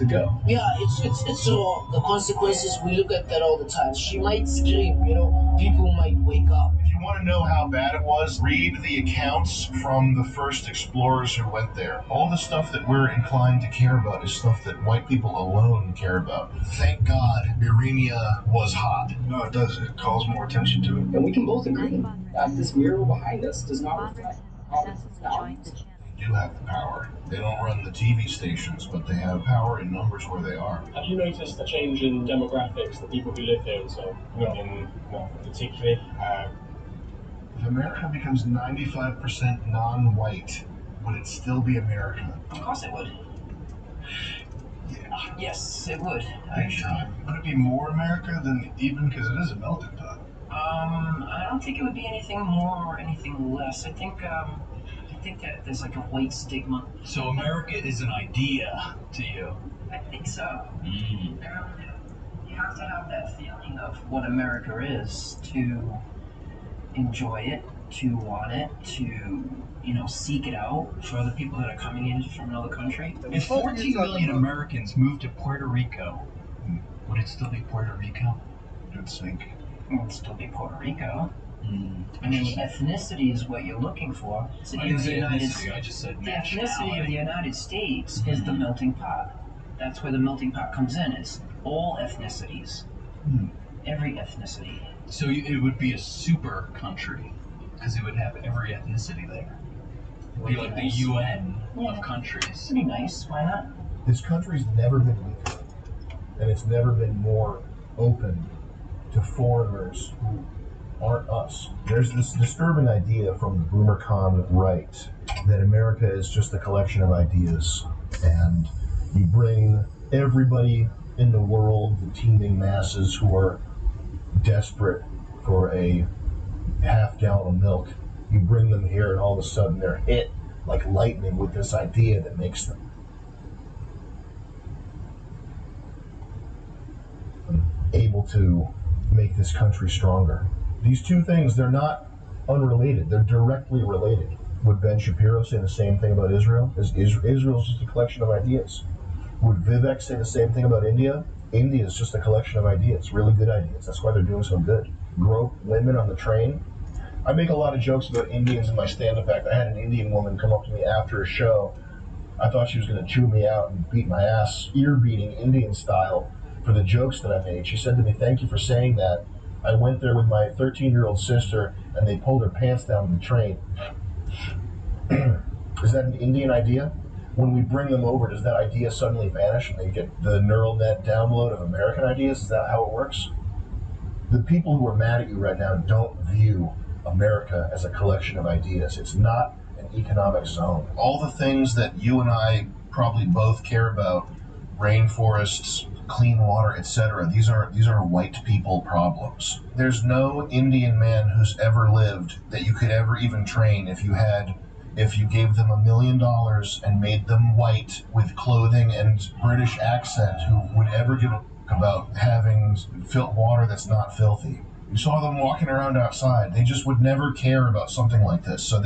to go. Yeah, it's all the consequences. We look at that all the time. She might scream, you know, people might wake up. If you want to know how bad it was, read the accounts from the first explorers who went there. All the stuff that we're inclined to care about is stuff that white people alone care about. Thank God Urania was hot. No, it does. It calls more attention to it. And we can both agree that this mural behind us does not reflect all its values. They do have the power. They don't run the TV stations, but they have power in numbers where they are. Have you noticed a change in demographics, the people who live here? So, not particularly. If America becomes 95% non-white, would it still be America? Of course it would. Yeah. Yes, it would. Would it be more America than even, because it is a melting pot? I don't think it would be anything more or anything less. I think that there's like a white stigma. So America is an idea to you? I think so. You have to have that feeling of what America is to enjoy it, to want it, to, seek it out for other people that are coming in from another country. If 14 million Americans moved to Puerto Rico, would it still be Puerto Rico? You'd think. It would still be Puerto Rico. I mean, ethnicity is what you're looking for. So I didn't say ethnicity, I just said the nationality. ethnicity of the United States is the melting pot. That's where the melting pot comes in. It's all ethnicities. Every ethnicity. So it would be a super country, because it would have every ethnicity there. It would be like the UN of countries. Pretty nice, why not? This country's never been weaker, and it's never been more open to foreigners who aren't us. There's this disturbing idea from the BoomerCon right that America is just a collection of ideas, and you bring everybody in the world, the teeming masses who are desperate for a half gallon of milk, you bring them here and all of a sudden they're hit like lightning with this idea that makes them able to make this country stronger. These two things, they're not unrelated, they're directly related. Would Ben Shapiro say the same thing about Israel? Israel's just a collection of ideas. Would Vivek say the same thing about India? India is just a collection of ideas, really good ideas. That's why they're doing so good. Grope women on the train. I make a lot of jokes about Indians in my stand-up act. I had an Indian woman come up to me after a show. I thought she was going to chew me out and beat my ass, ear-beating Indian style, for the jokes that I made. She said to me, "Thank you for saying that. I went there with my 13-year-old sister, and they pulled her pants down the train." Is that an Indian idea? When we bring them over, does that idea suddenly vanish and they get the neural net download of American ideas? Is that how it works? The people who are mad at you right now don't view America as a collection of ideas. It's not an economic zone. All the things that you and I probably both care about, rainforests, clean water, etc., these are white people problems. There's no Indian man who's ever lived that you could ever even train if you gave them $1 million and made them white with clothing and British accent, who would ever give a about having water that's not filthy. You saw them walking around outside. They just would never care about something like this. So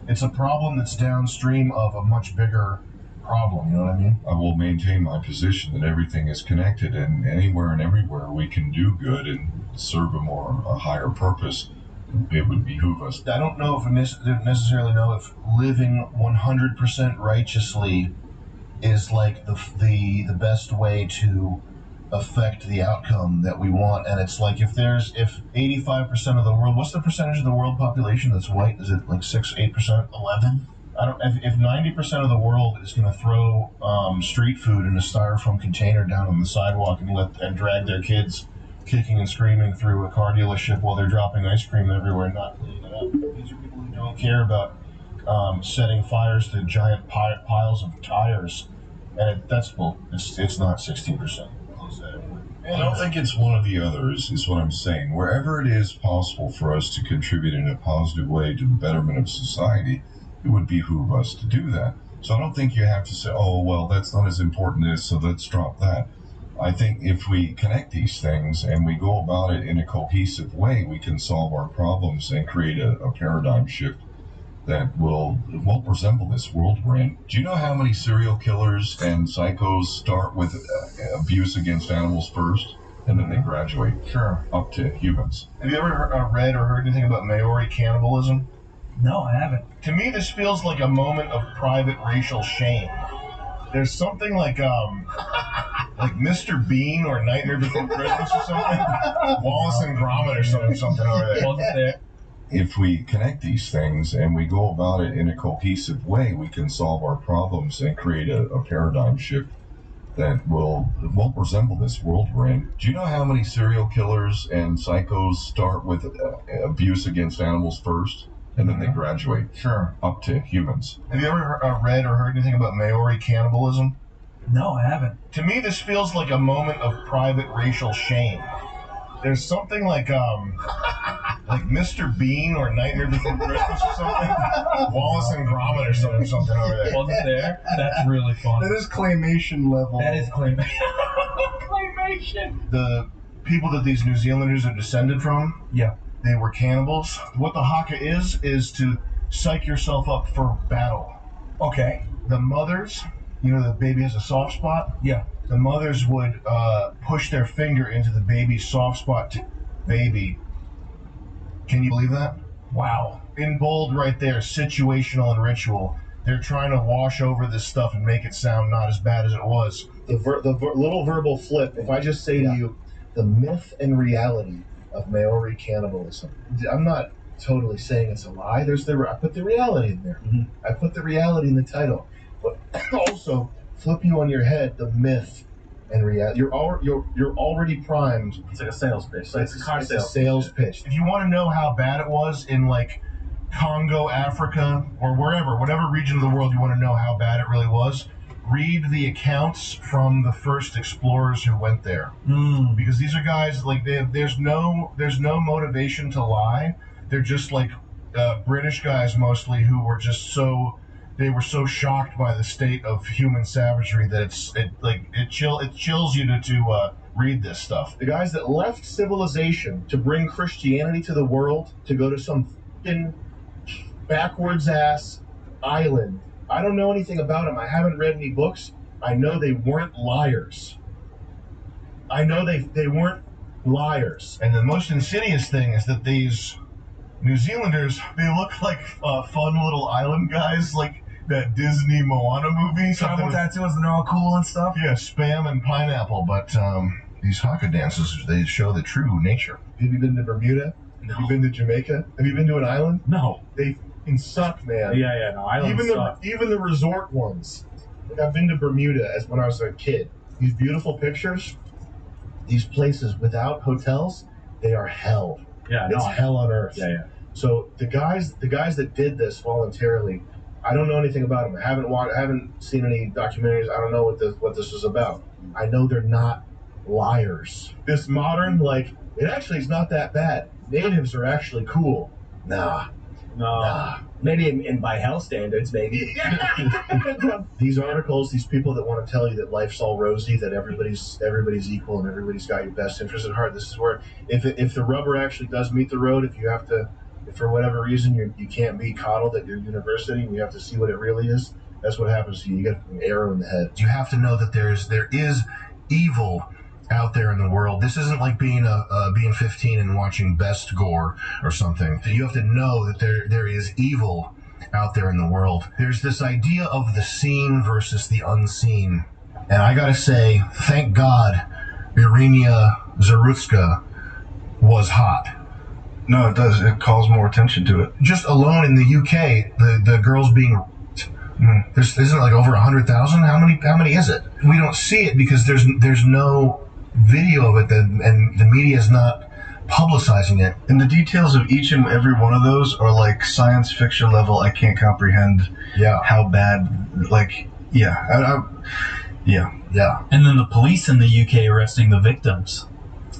it's a problem that's downstream of a much bigger problem, you know what I mean? I will maintain my position that everything is connected, and anywhere and everywhere we can do good and serve a higher purpose, it would behoove us. I don't necessarily know if living 100% righteously is like the best way to affect the outcome that we want. And it's like if 85% of the world, what's the percentage of the world population that's white? Is it like 8%? 11? If 90% of the world is going to throw street food in a styrofoam container down on the sidewalk and drag their kids kicking and screaming through a car dealership while they're dropping ice cream everywhere and not cleaning it up. These are people who don't care about setting fires to giant piles of tires, and it's not 16%. I don't think it's one or the other, is what I'm saying. Wherever it is possible for us to contribute in a positive way to the betterment of society, it would behoove us to do that. So I don't think you have to say, oh, well, that's not as important as, so let's drop that. I think if we connect these things and we go about it in a cohesive way, we can solve our problems and create a paradigm shift that will won't resemble this world we're in. Do you know how many serial killers and psychos start with abuse against animals first, and then they graduate up to humans? Have you ever read or heard anything about Maori cannibalism? No, I haven't. To me, this feels like a moment of private racial shame. There's something like Mr. Bean or Nightmare Before Christmas or something. Wallace and Gromit or something over there. Wasn't there? If we connect these things and we go about it in a cohesive way, we can solve our problems and create a paradigm shift that won't resemble this world we're in. Do you know how many serial killers and psychos start with abuse against animals first, and then they graduate up to humans? Have you ever read or heard anything about Maori cannibalism? No, I haven't. To me, this feels like a moment of private racial shame. There's something like Mr. Bean or Nightmare Before Christmas or something. Wallace and Gromit or something over there. Wasn't there? That's really fun. That is claymation level. That is claymation. Claymation. The people that these New Zealanders are descended from, Yeah. they were cannibals. What the haka is to psych yourself up for battle. Okay. The mothers, you know, the baby has a soft spot. Yeah. The mothers would push their finger into the baby's soft spot to baby. Can you believe that? Wow. In bold right there, situational and ritual. They're trying to wash over this stuff and make it sound not as bad as it was. The little verbal flip, if I just say to you, the myth and reality of Maori cannibalism. I'm not totally saying it's a lie. I put the reality in there. Mm-hmm. I put the reality in the title. But also, flip you on your head the myth and reality. You're already primed. It's like a sales pitch. It's a sales pitch. If you want to know how bad it was in like Congo, Africa, or whatever region of the world you want to know how bad it really was, read the accounts from the first explorers who went there. Because these are guys like there's no motivation to lie. They're just like British guys mostly who were just they were so shocked by the state of human savagery that it chills you to read this stuff. The guys that left civilization to bring Christianity to the world, to go to some fucking backwards ass island. I don't know anything about them. I haven't read any books. I know they weren't liars. I know they weren't liars. And the most insidious thing is that these New Zealanders, they look like fun little island guys, like that Disney Moana movie. Tribal tattoos and they're all cool and stuff. Yeah, spam and pineapple. But these haka dances, they show the true nature. Have you been to Bermuda? No. Have you been to Jamaica? Have you been to an island? No. They fucking suck, man. Yeah, no. Islands suck. Even the resort ones. Like I've been to Bermuda when I was a kid. These beautiful pictures, these places without hotels, they are hell. Yeah, it's hell on earth. Yeah. So the guys that did this voluntarily, I don't know anything about them. I haven't seen any documentaries. I don't know what this was about. I know they're not liars. This modern, it actually is not that bad. Natives are actually cool. Nah. Maybe in by hell standards, maybe. These articles, these people that want to tell you that life's all rosy, that everybody's equal and everybody's got your best interest at heart. This is where if the rubber actually does meet the road, if for whatever reason you can't be coddled at your university and you have to see what it really is, that's what happens to you. You get an arrow in the head. You have to know that there is evil out there in the world. This isn't like being 15 and watching Best Gore or something. You have to know that there is evil out there in the world. There's this idea of the seen versus the unseen. And I gotta say, thank God Irina Zarutska was hot. No, it does. It calls more attention to it. Just alone in the UK, the girls being raped. Isn't it like over 100,000? How many is it? We don't see it because there's no video of it, and the media is not publicizing it. And the details of each and every one of those are like science fiction level. I can't comprehend how bad, yeah. And then the police in the UK arresting the victims.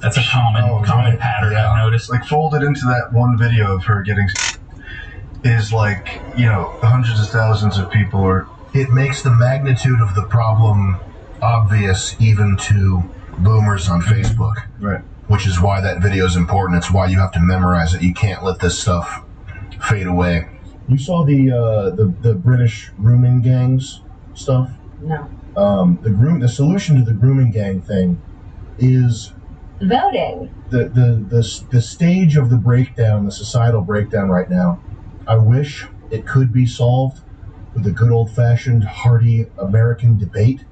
That's a common pattern I've noticed. Like folded into that one video of her getting is like, hundreds of thousands of people are. It makes the magnitude of the problem obvious even to boomers on Facebook. Right. Which is why that video is important. It's why you have to memorize it. You can't let this stuff fade away. You saw the British grooming gangs stuff? No. The solution to the grooming gang thing is voting. The stage of the breakdown, the societal breakdown right now. I wish it could be solved with a good old-fashioned, hearty American debate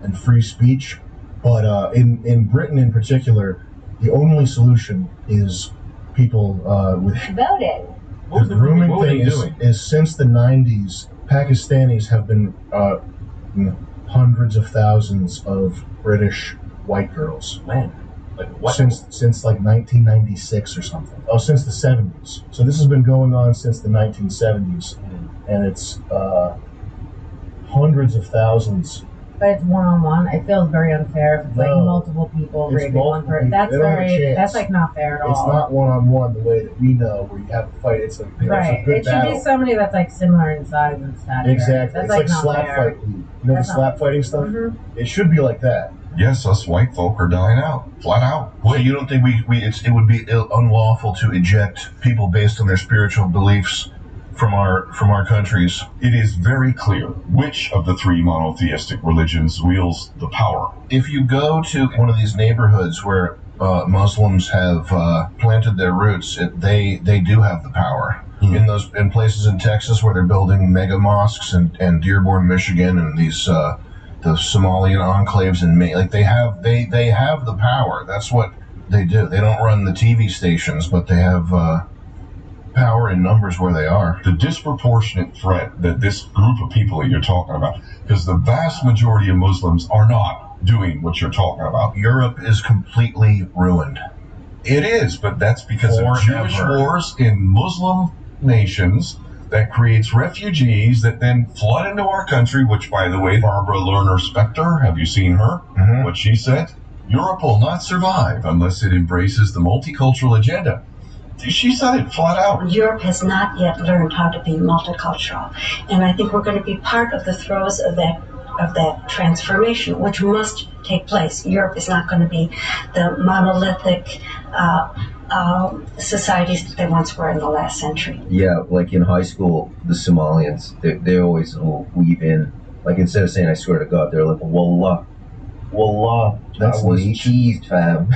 and free speech. But in Britain in particular, the only solution is people with voting. The grooming thing is since the 90s, Pakistanis have been hundreds of thousands of British white girls. Man, like what? Since like 1996 or something. Oh, since the 70s. So this has been going on since the 1970s, and it's hundreds of thousands. But it's one-on-one. It feels very unfair if it's like multiple people raping one person. That's like not fair at all. It's not one-on-one the way that we know where you have a fight. It's a it's a good It should be somebody that's like similar in size and stature. Exactly. That's it's like not slap fair. fight league. You know the slap fighting stuff? Mm-hmm. It should be like that. Yes, us white folk are dying out, flat out. Well, you don't think it would be unlawful to eject people based on their spiritual beliefs from our countries? It is very clear which of the three monotheistic religions wields the power. If you go to one of these neighborhoods where Muslims have planted their roots, they do have the power. In places in Texas where they're building mega mosques and Dearborn, Michigan, and these the Somalian enclaves in Maine, like they have the power. That's what they do. They don't run the TV stations, but they have power in numbers where they are. The disproportionate threat that this group of people that you're talking about, because the vast majority of Muslims are not doing what you're talking about. Europe is completely ruined. It is, but that's because of Jewish Forever. wars in Muslim nations that creates refugees that then flood into our country, which, by the way, Barbara Lerner Specter, have you seen her? Mm-hmm. What she said? Europe will not survive unless it embraces the multicultural agenda. She said it flat out. Europe has not yet learned how to be multicultural, and I think we're going to be part of the throes of that transformation, which must take place. Europe is not going to be the monolithic societies that they once were in the last century. Yeah, like in high school, the Somalians, they always will weave in, like instead of saying "I swear to God," they're like "Wallah, Wallah." That's I was neat. cheesed, fam.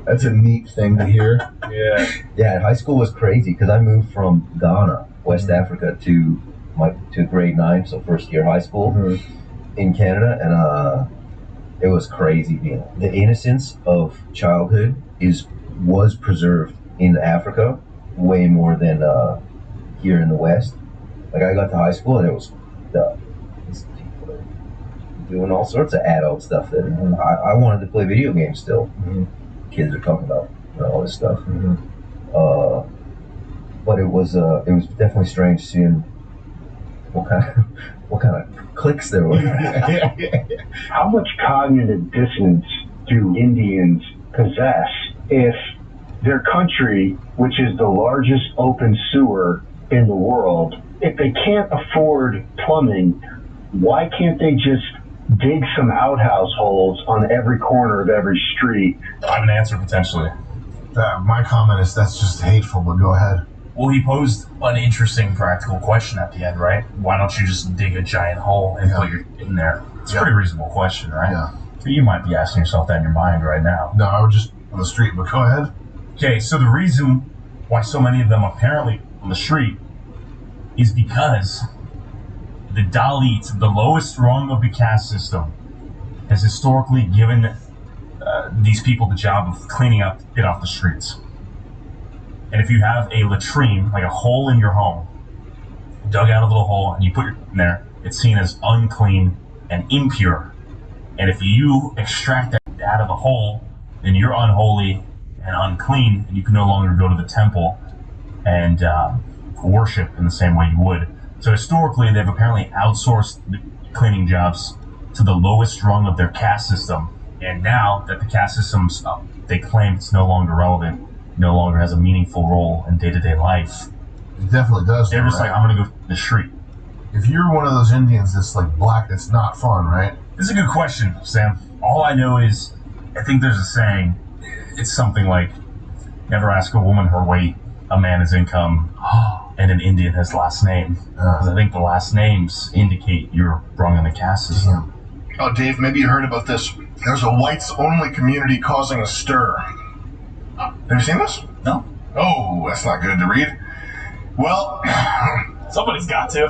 That's a neat thing to hear. Yeah, high school was crazy because I moved from Ghana, West Africa, to grade 9, so first year high school in Canada, and it was crazy. The innocence of childhood was preserved in Africa way more than here in the West. Like I got to high school and it was these people are doing all sorts of adult stuff that I wanted to play video games still. Kids are talking about all this stuff. But it was definitely strange seeing what kind of cliques there were. How much cognitive dissonance do Indians possess if their country, which is the largest open sewer in the world, if they can't afford plumbing, why can't they just dig some outhouse holes on every corner of every street? I have an answer potentially. My comment is that's just hateful, but go ahead. Well, he posed an interesting practical question at the end, right? Why don't you just dig a giant hole and put your in there? It's a pretty reasonable question, right? Yeah. So you might be asking yourself that in your mind right now. No, I was just on the street, but go ahead. Okay, so the reason why so many of them apparently on the street is because the Dalit, the lowest rung of the caste system, has historically given these people the job of cleaning up it off the streets. And if you have a latrine, like a hole in your home, dug out a little hole and you put it in there, it's seen as unclean and impure. And if you extract that out of the hole, then you're unholy and unclean, and you can no longer go to the temple and worship in the same way you would. So historically, they've apparently outsourced the cleaning jobs to the lowest rung of their caste system. And now that the caste system's up, they claim it's no longer relevant, no longer has a meaningful role in day-to-day life. It definitely does. They're just like, I'm gonna go to the street. If you're one of those Indians that's like black, that's not fun, right? This is a good question, Sam. All I know is, I think there's a saying, it's something like, never ask a woman her weight, a man his income, and an Indian his last name. Because I think the last names indicate you're wrong in the caste system. Oh, Dave, maybe you heard about this. There's a whites-only community causing a stir. Have you seen this? No. Oh, that's not good to read. Well, somebody's got to.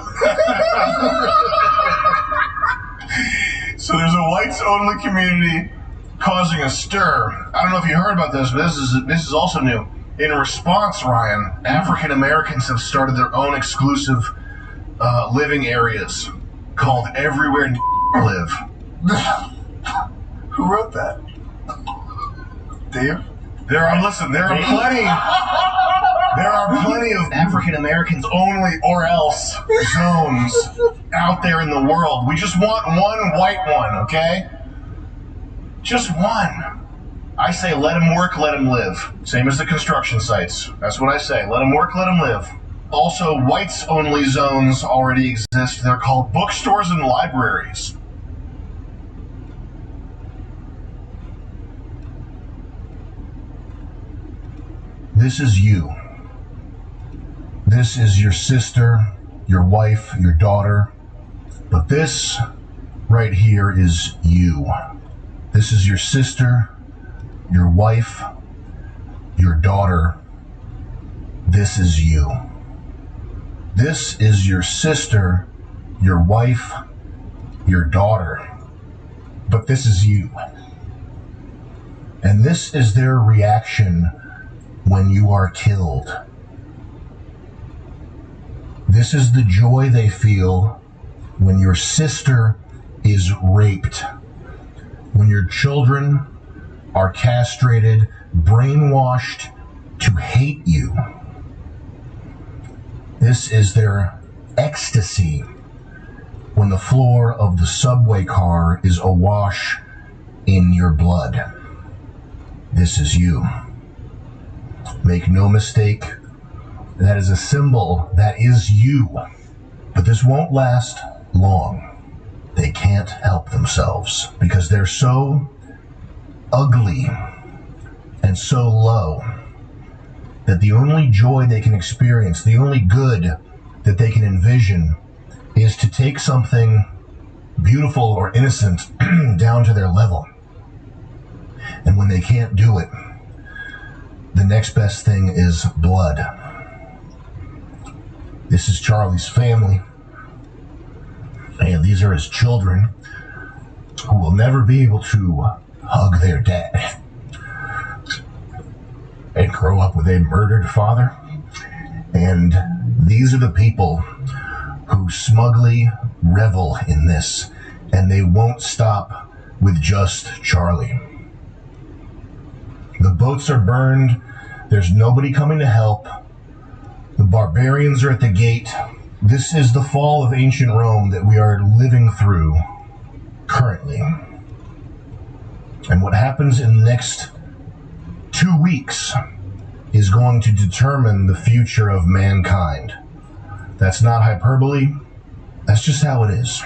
So there's a whites-only community causing a stir. I don't know if you heard about this, but this is also new. In response, Ryan, African Americans have started their own exclusive living areas called Everywhere Live. Who wrote that? Dave? There are plenty of African Americans only or else zones out there in the world. We just want one white one, okay? Just one. I say let them work, let them live. Same as the construction sites. That's what I say. Let them work, let them live. Also, whites-only zones already exist. They're called bookstores and libraries. This is you. This is your sister, your wife, your daughter. But this right here is you. This is your sister, your wife, your daughter. This is you. This is your sister, your wife, your daughter. But this is you. And this is their reaction when you are killed. This is the joy they feel when your sister is raped, when your children are castrated, brainwashed to hate you. This is their ecstasy when the floor of the subway car is awash in your blood. This is you. Make no mistake, that is a symbol, that is you. But this won't last long. They can't help themselves because they're so ugly and so low that the only joy they can experience, the only good that they can envision is to take something beautiful or innocent down to their level. And when they can't do it, the next best thing is blood. This is Charlie's family, and these are his children who will never be able to hug their dad and grow up with a murdered father. And these are the people who smugly revel in this, and they won't stop with just Charlie. The boats are burned. There's nobody coming to help. The barbarians are at the gate. This is the fall of ancient Rome that we are living through currently. And what happens in the next 2 weeks is going to determine the future of mankind. That's not hyperbole. That's just how it is.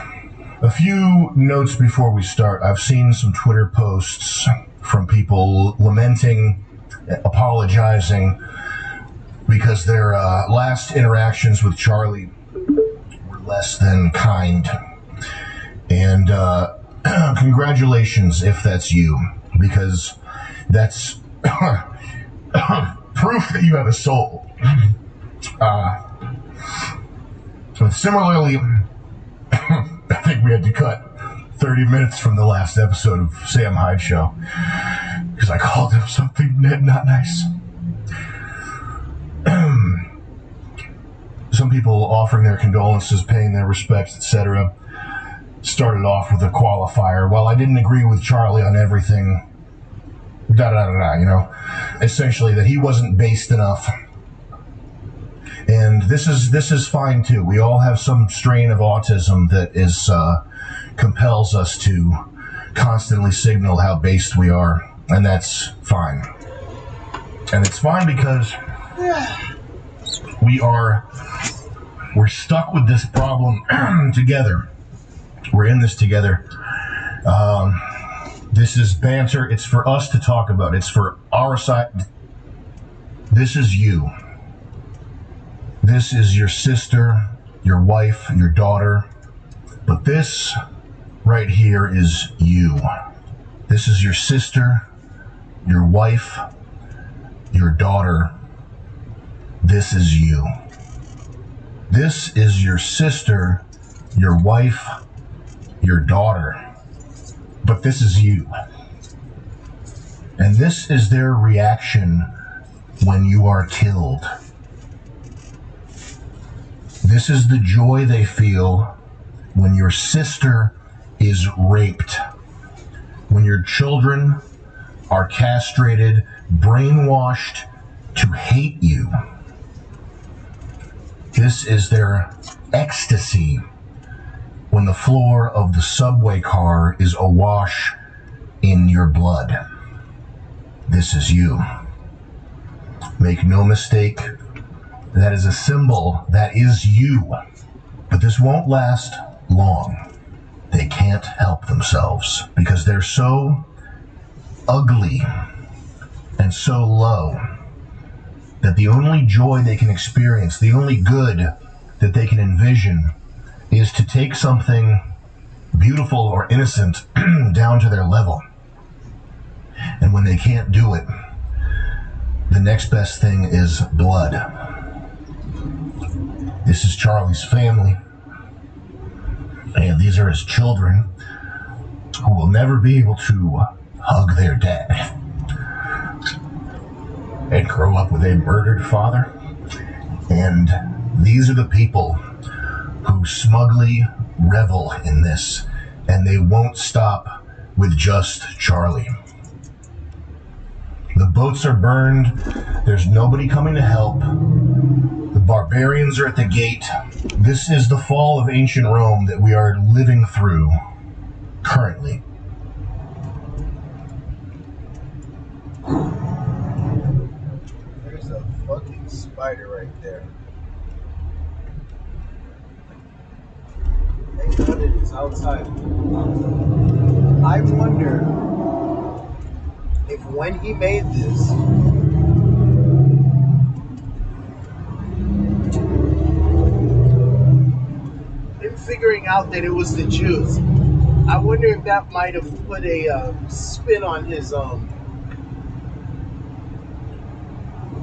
A few notes before we start. I've seen some Twitter posts from people lamenting, apologizing, because their last interactions with Charlie were less than kind. And congratulations if that's you, because that's proof that you have a soul. Similarly, I think we had to cut 30 minutes from the last episode of Sam Hyde Show because I called him something not nice. Some people offering their condolences, paying their respects, etc. started off with a qualifier. While I didn't agree with Charlie on everything, essentially that he wasn't based enough. And this is fine too. We all have some strain of autism that is compels us to constantly signal how based we are, and that's fine. And it's fine because we're stuck with this problem together. We're in this together. This is banter. It's for us to talk about. It's for our side. This is you. This is your sister, your wife, your daughter. But this right here is you. This is your sister, your wife, your daughter. This is you. This is your sister, your wife, your daughter. But this is you. And this is their reaction when you are killed. This is the joy they feel when your sister is raped. When your children are castrated, brainwashed to hate you. This is their ecstasy when the floor of the subway car is awash in your blood. This is you. Make no mistake, that is a symbol, that is you. But this won't last long. They can't help themselves because they're so ugly and so low that the only joy they can experience, the only good that they can envision is to take something beautiful or innocent down to their level. And when they can't do it, the next best thing is blood. This is Charlie's family, and these are his children who will never be able to hug their dad and grow up with a murdered father. And these are the people who smugly revel in this, and they won't stop with just Charlie. The boats are burned. There's nobody coming to help. The barbarians are at the gate. This is the fall of ancient Rome that we are living through currently. There's a fucking spider right there. Thank God it is outside. I wonder if when he made this, him figuring out that it was the Jews, I wonder if that might have put a spin on his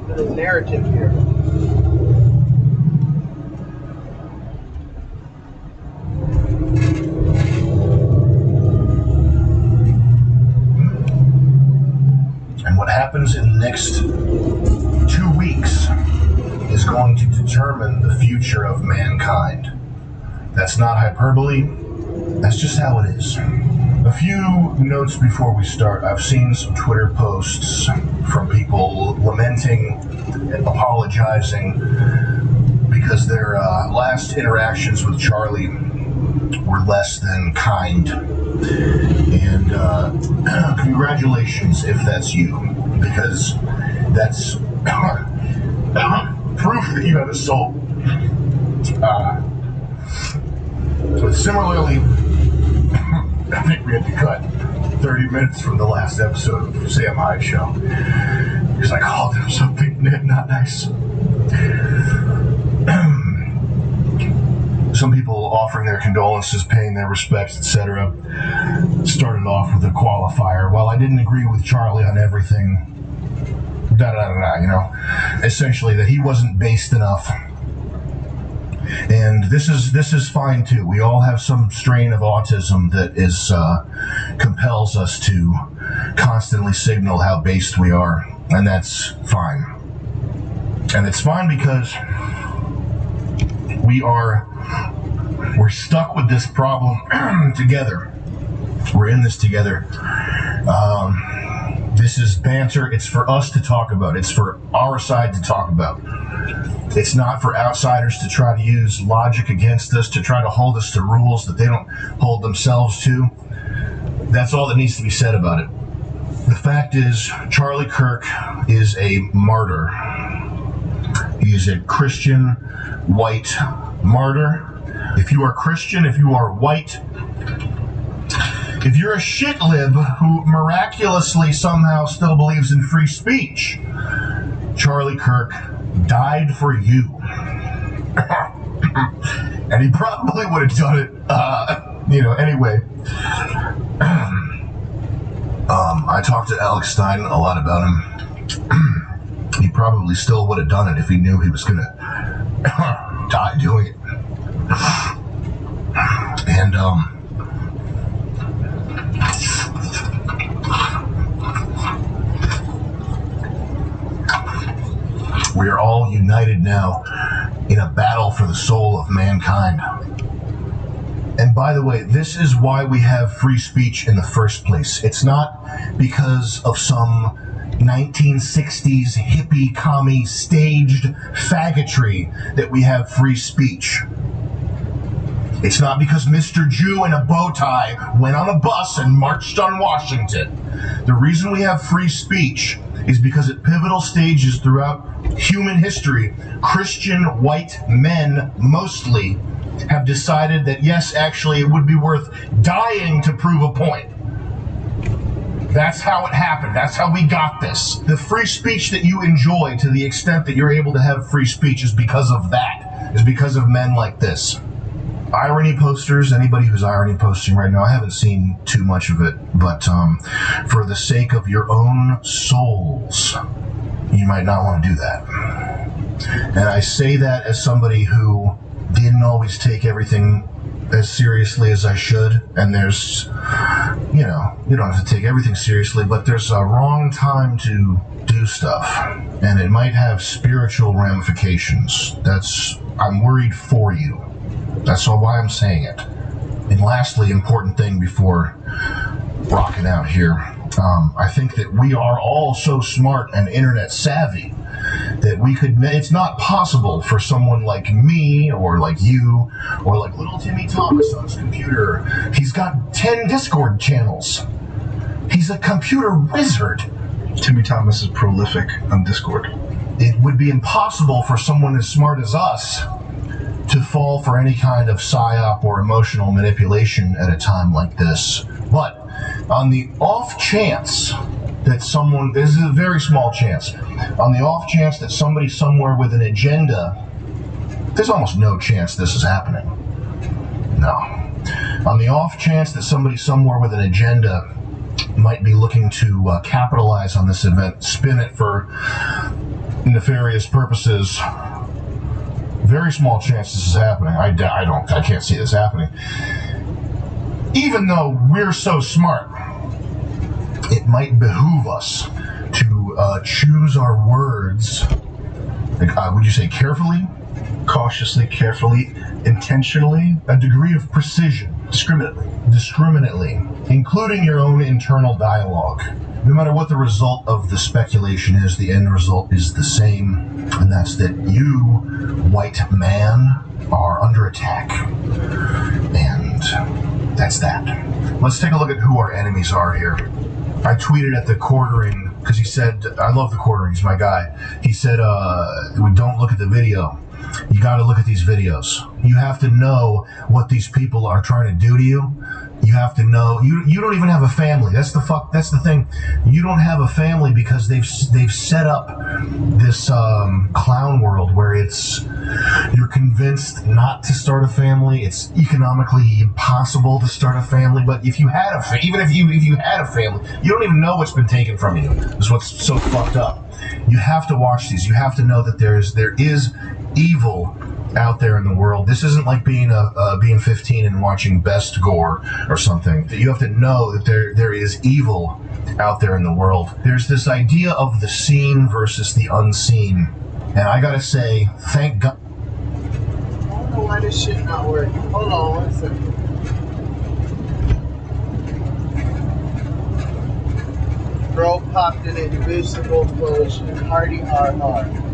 narrative here. And what happens in the next 2 weeks is going to determine the future of mankind. That's not hyperbole. That's just how it is. A few notes before we start. I've seen some Twitter posts from people lamenting and apologizing because their last interactions with Charlie were less than kind. And congratulations if that's you, because that's proof that you have a soul. But similarly, I think we had to cut 30 minutes from the last episode of Sam Hyde Show because I called him something not nice. Some people offering their condolences, paying their respects, etc. Started off with a qualifier. While I didn't agree with Charlie on everything, essentially that he wasn't based enough. And this is fine too. We all have some strain of autism that is compels us to constantly signal how based we are, and that's fine. And it's fine because we're stuck with this problem together. We're in this together. This is banter. It's for us to talk about. It's for our side to talk about. It's not for outsiders to try to use logic against us, to try to hold us to rules that they don't hold themselves to. That's all that needs to be said about it. The fact is, Charlie Kirk is a martyr. He is a Christian, white martyr. If you are Christian, if you are white, if you're a shit lib who miraculously somehow still believes in free speech, Charlie Kirk died for you. And he probably would have done it, anyway. I talked to Alex Stein a lot about him. He probably still would have done it if he knew he was going to die doing it. And, we are all united now in a battle for the soul of mankind. And by the way, this is why we have free speech in the first place. It's not because of some 1960s hippie commie staged faggotry that we have free speech. It's not because Mr. Jew in a bow tie went on a bus and marched on Washington. The reason we have free speech is because at pivotal stages throughout human history, Christian white men mostly have decided that yes, actually, it would be worth dying to prove a point. That's how it happened. That's how we got this. The free speech that you enjoy, to the extent that you're able to have free speech, is because of that. Is because of men like this. Irony posters, anybody who's irony posting right now, I haven't seen too much of it, but for the sake of your own souls, you might not want to do that. And I say that as somebody who didn't always take everything as seriously as I should, and there's, you don't have to take everything seriously, but there's a wrong time to do stuff, and it might have spiritual ramifications. I'm worried for you. That's all why I'm saying it. And lastly, important thing before rocking out here, I think that we are all so smart and internet savvy that it's not possible for someone like me or like you or like little Timmy Thomas on his computer. He's got 10 Discord channels. He's a computer wizard. Timmy Thomas is prolific on Discord. It would be impossible for someone as smart as us to fall for any kind of psyop or emotional manipulation at a time like this. But on the off chance that someone, this is a very small chance, on the off chance that somebody somewhere with an agenda, there's almost no chance this is happening. No. On the off chance that somebody somewhere with an agenda might be looking to capitalize on this event, spin it for nefarious purposes, very small chance this is happening. I can't see this happening. Even though we're so smart, it might behoove us to choose our words, would you say carefully? Cautiously, carefully, intentionally, a degree of precision. Discriminately, including your own internal dialogue. No matter what the result of the speculation is, the end result is the same, and that's that you, white man, are under attack. And that's that. Let's take a look at who our enemies are here. I tweeted at the Quartering, because he said, I love the Quartering, he's my guy. He said, don't look at the video. You got to look at these videos. You have to know what these people are trying to do to you. You have to know. You don't even have a family. That's the thing. You don't have a family because they've set up this clown world where you're convinced not to start a family. It's economically impossible to start a family. But if you had even if you had a family, you don't even know what's been taken from you. That's what's so fucked up. You have to watch these. You have to know that there is evil out there in the world. This isn't like being 15 and watching Best Gore or something. You have to know that there is evil out there in the world. There's this idea of the seen versus the unseen, and I gotta say, thank God. I don't know why this shit not working. Hold on 1 second. Bro popped in an invisible push and Hardy RR.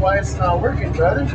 Why it's not working, brother?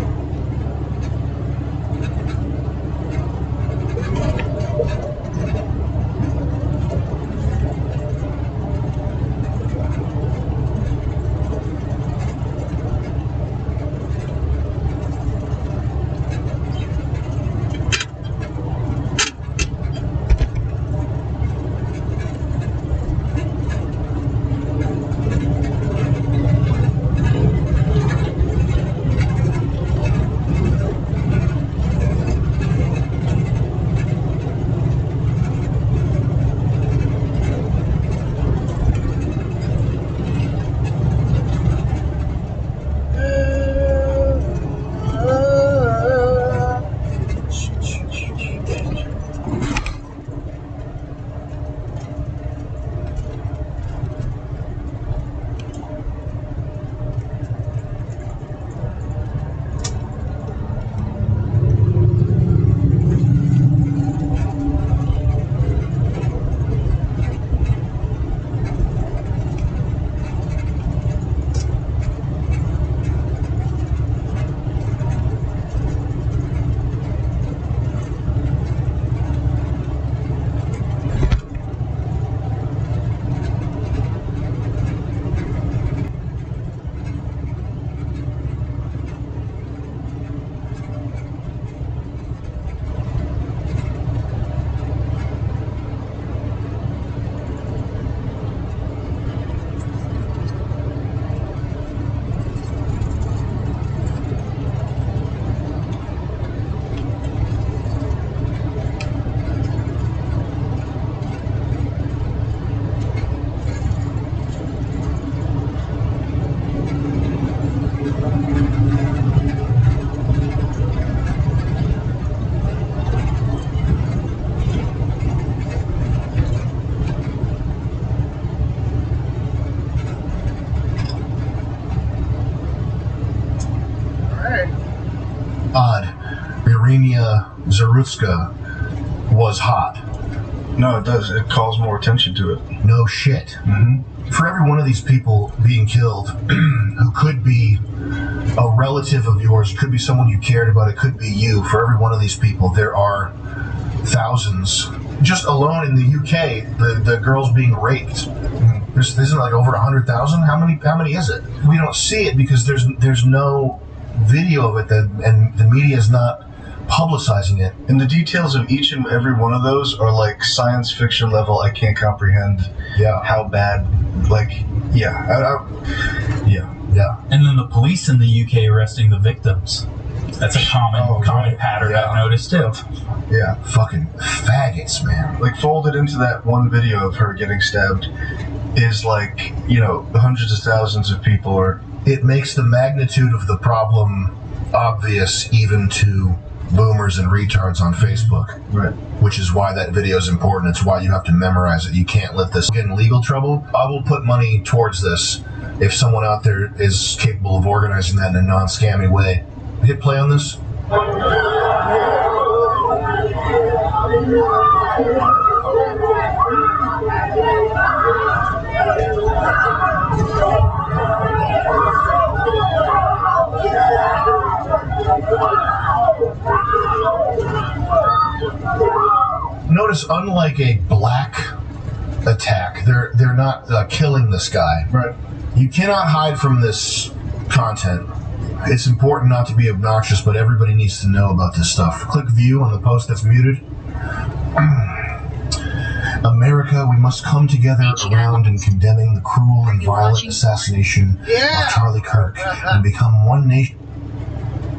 Ksenia Zarutska was hot. No, it does. It calls more attention to it. No shit. For every one of these people being killed, who could be a relative of yours, could be someone you cared about, it could be you. For every one of these people, there are thousands. Just alone in the UK, the girls being raped. Isn't like over 100,000? How many is it? We don't see it because there's no video of it, and the media is not publicizing it. And the details of each and every one of those are like science fiction level. I can't comprehend how bad, yeah. And then the police in the UK arresting the victims. That's a common pattern I've noticed too. Yeah. Fucking faggots, man. Like folded into that one video of her getting stabbed is like, hundreds of thousands of people are... It makes the magnitude of the problem obvious even to boomers and retards on Facebook. Right. Which is why that video is important. It's why you have to memorize it. You can't let this get in legal trouble. I will put money towards this if someone out there is capable of organizing that in a non-scammy way. Hit play on this. Notice, unlike a black attack, they're not killing this guy. Right. You cannot hide from this content. It's important not to be obnoxious, but everybody needs to know about this stuff. Click view on the post that's muted. America, we must come together around in condemning the cruel and violent assassination of Charlie Kirk and become one nation.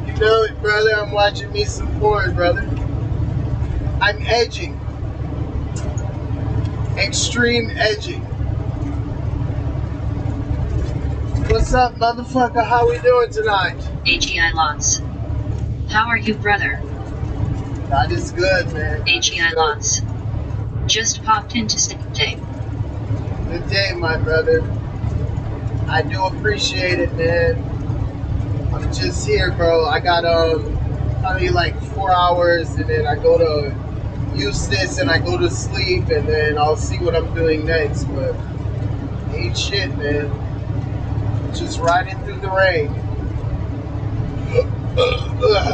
You know it, brother. I'm watching me some porn, brother. I'm edging. Extreme edging. What's up, motherfucker? How we doing tonight? HEI Lots. How are you, brother? God is good, man. HEI Lots. Just popped into sick day. Good day, my brother. I do appreciate it, man. I'm just here, bro. I got probably like 4 hours, and then I go to use this, and I go to sleep, and then I'll see what I'm doing next. But ain't shit, man. Just riding through the rain.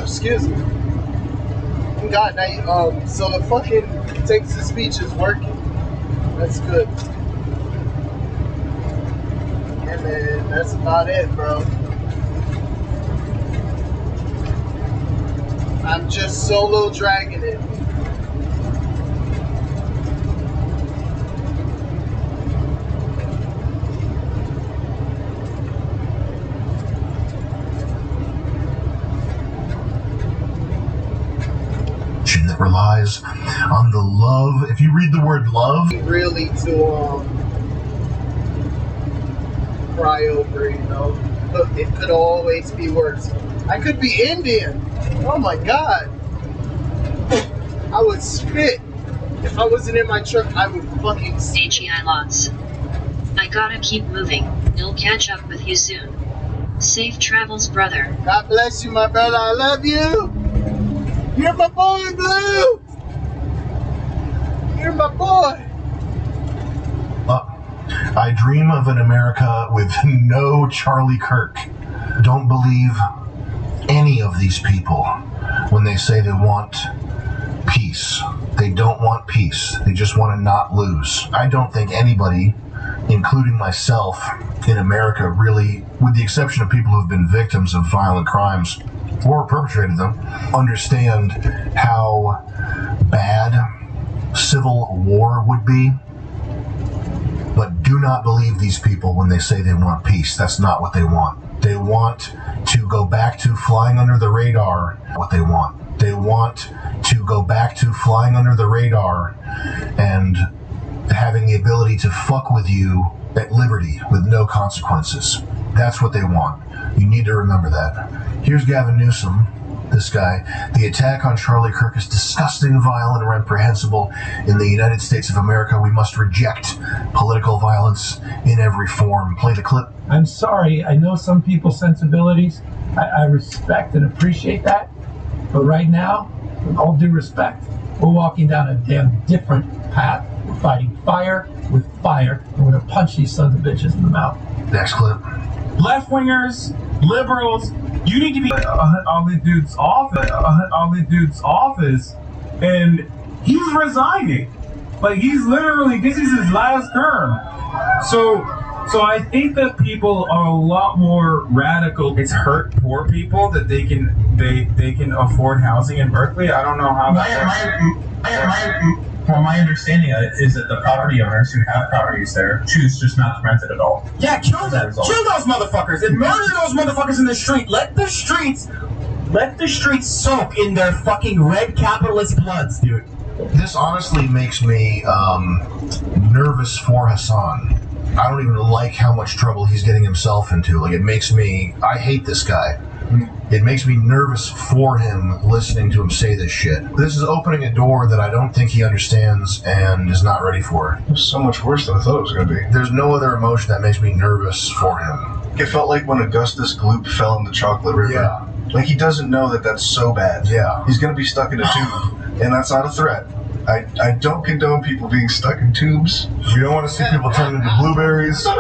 Excuse me. God, now, so the fucking text-to-speech is working. That's good. Yeah, man, that's about it, bro. I'm just solo dragging it. That relies on the love. If you read the word love, really to cry over, but it could always be worse. I could be Indian. Oh my God, I would spit if I wasn't in my truck. I would fucking HEI Lots. I gotta keep moving. I'll catch up with you soon. Safe travels, brother. God bless you, my brother. I love you. You're my boy, Blue! You're my boy! I dream of an America with no Charlie Kirk. Don't believe any of these people when they say they want peace. They don't want peace. They just want to not lose. I don't think anybody, including myself, in America really, with the exception of people who have been victims of violent crimes, or perpetrated them, understand how bad civil war would be. But do not believe these people when they say they want peace. That's not what they want. They want to go back to flying under the radar. What they want. They want to go back to flying under the radar and having the ability to fuck with you at liberty with no consequences. That's what they want. You need to remember that. Here's Gavin Newsom, this guy. The attack on Charlie Kirk is disgusting, violent, and reprehensible. In the United States of America, we must reject political violence in every form. Play the clip. I'm sorry. I know some people's sensibilities. I respect and appreciate that. But right now, with all due respect, we're walking down a damn different path. We're fighting fire with fire, and we're gonna punch these sons of bitches in the mouth. Next clip. Left-wingers, liberals, you need to be on the dude's office, and he's resigning. Like, he's literally, this is his last term. So I think that people are a lot more radical. It's hurt poor people that they can afford housing in Berkeley. I don't know how my understanding is that the property owners who have properties there choose just not to rent it at all. Yeah, kill them. Kill those motherfuckers and murder those motherfuckers in the street. Let the streets soak in their fucking red capitalist bloods, dude. This honestly makes me nervous for Hassan. I don't even like how much trouble he's getting himself into. Like, it makes me... I hate this guy. It makes me nervous for him listening to him say this shit. This is opening a door that I don't think he understands and is not ready for. It was so much worse than I thought it was going to be. There's no other emotion that makes me nervous for him. It felt like when Augustus Gloop fell in the chocolate river. Yeah. Like, he doesn't know that that's so bad. Yeah. He's going to be stuck in a tube, and that's not a threat. I don't condone people being stuck in tubes. You don't want to see people turn into blueberries. You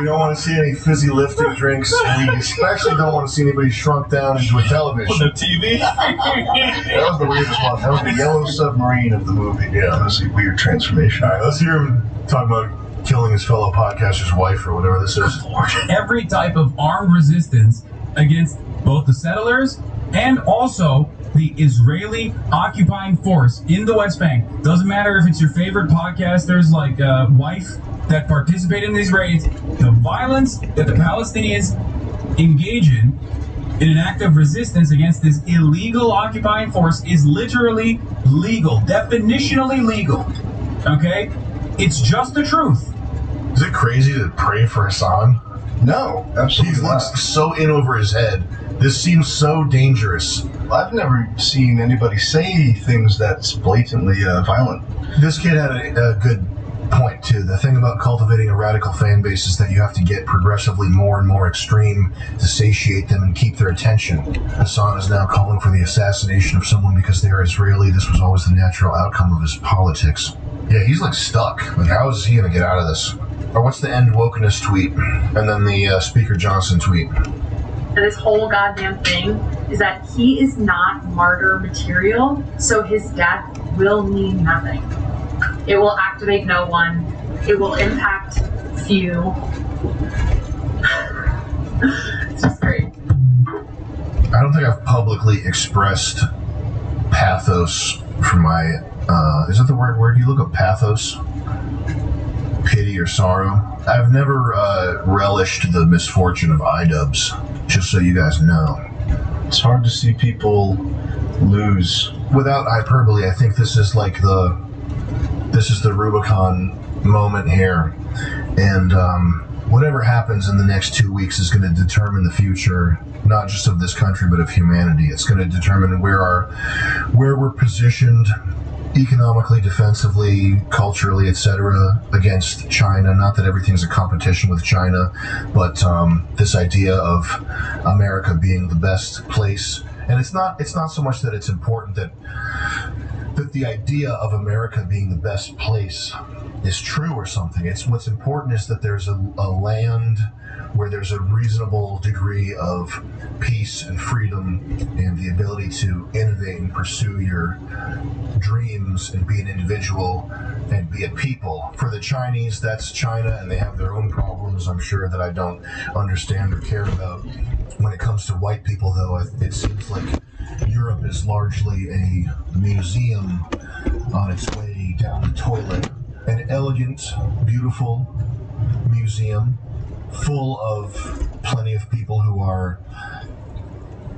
don't want to see any fizzy lifting drinks. And you especially don't want to see anybody shrunk down into a television. The TV. That was the weirdest one. That was the yellow submarine of the movie. Yeah, that was a weird transformation. All right, let's hear him talk about killing his fellow podcaster's wife or whatever this is. Every type of armed resistance against both the settlers and also the Israeli occupying force in the West Bank. Doesn't matter if it's your favorite podcasters like Wife that participate in these raids. The violence that the Palestinians engage in an act of resistance against this illegal occupying force is literally legal, definitionally legal. Okay? It's just the truth. Is it crazy to pray for Hassan? No, absolutely He looks not. so in over his head. This seems so dangerous. I've never seen anybody say things that's blatantly violent. This kid had a good point, too. The thing about cultivating a radical fan base is that you have to get progressively more and more extreme to satiate them and keep their attention. Hassan is now calling for the assassination of someone because they're Israeli. This was always the natural outcome of his politics. Yeah, he's like stuck. Like, how is he going to get out of this? Or what's the end wokeness tweet? And then the Speaker Johnson tweet. This whole goddamn thing is that he is not martyr material, so his death will mean nothing. It will activate no one. It will impact few. It's just great. I don't think I've publicly expressed pathos for my, is that the word you look up pathos? Pity or sorrow. I've never relished the misfortune of iDubbbz, just so you guys know. It's hard to see people lose. Without hyperbole, I think this is like this is the Rubicon moment here. And whatever happens in the next 2 weeks is going to determine the future, not just of this country, but of humanity. It's going to determine where we're positioned economically, defensively, culturally, etc., against China. Not that everything's a competition with China, but this idea of America being the best place. And it's not so much that it's important that the idea of America being the best place is true or something. It's what's important is that there's a land where there's a reasonable degree of peace and freedom and the ability to innovate and pursue your dreams and be an individual and be a people. For the Chinese, that's China, and they have their own problems, I'm sure, that I don't understand or care about. When it comes to white people, though, it seems like Europe is largely a museum on its way down the toilet. An elegant, beautiful museum full of plenty of people who are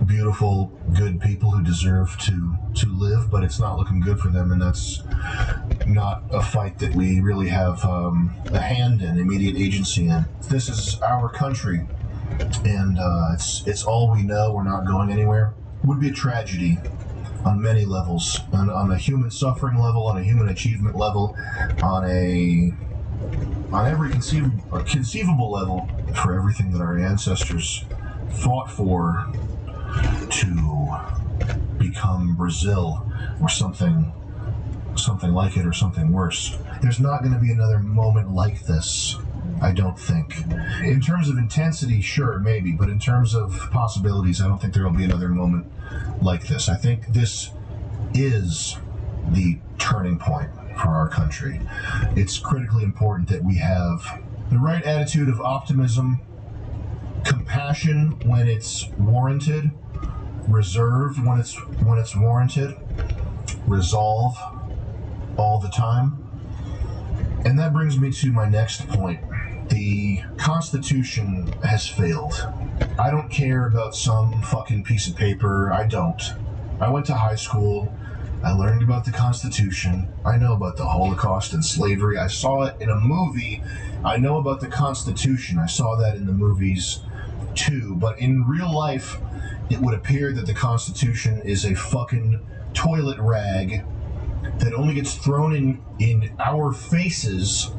beautiful, good people who deserve to live, but it's not looking good for them, and that's not a fight that we really have a hand in, immediate agency in. This is our country, and it's all we know. We're not going anywhere. It would be a tragedy on many levels, on a human suffering level, on a human achievement level, on every conceivable level, for everything that our ancestors fought for to become become Brazil or something like it or something worse. There's not going to be another moment like this, I don't think. In terms of intensity, sure, maybe, but in terms of possibilities, I don't think there will be another moment like this. I think this is the turning point for our country. It's critically important that we have the right attitude of optimism, compassion when it's warranted, reserve when it's warranted, resolve all the time. And that brings me to my next point. The Constitution has failed. I don't care about some fucking piece of paper. I don't. I went to high school. I learned about the Constitution. I know about the Holocaust and slavery. I saw it in a movie. I know about the Constitution. I saw that in the movies too. But in real life, it would appear that the Constitution is a fucking toilet rag that only gets thrown in our faces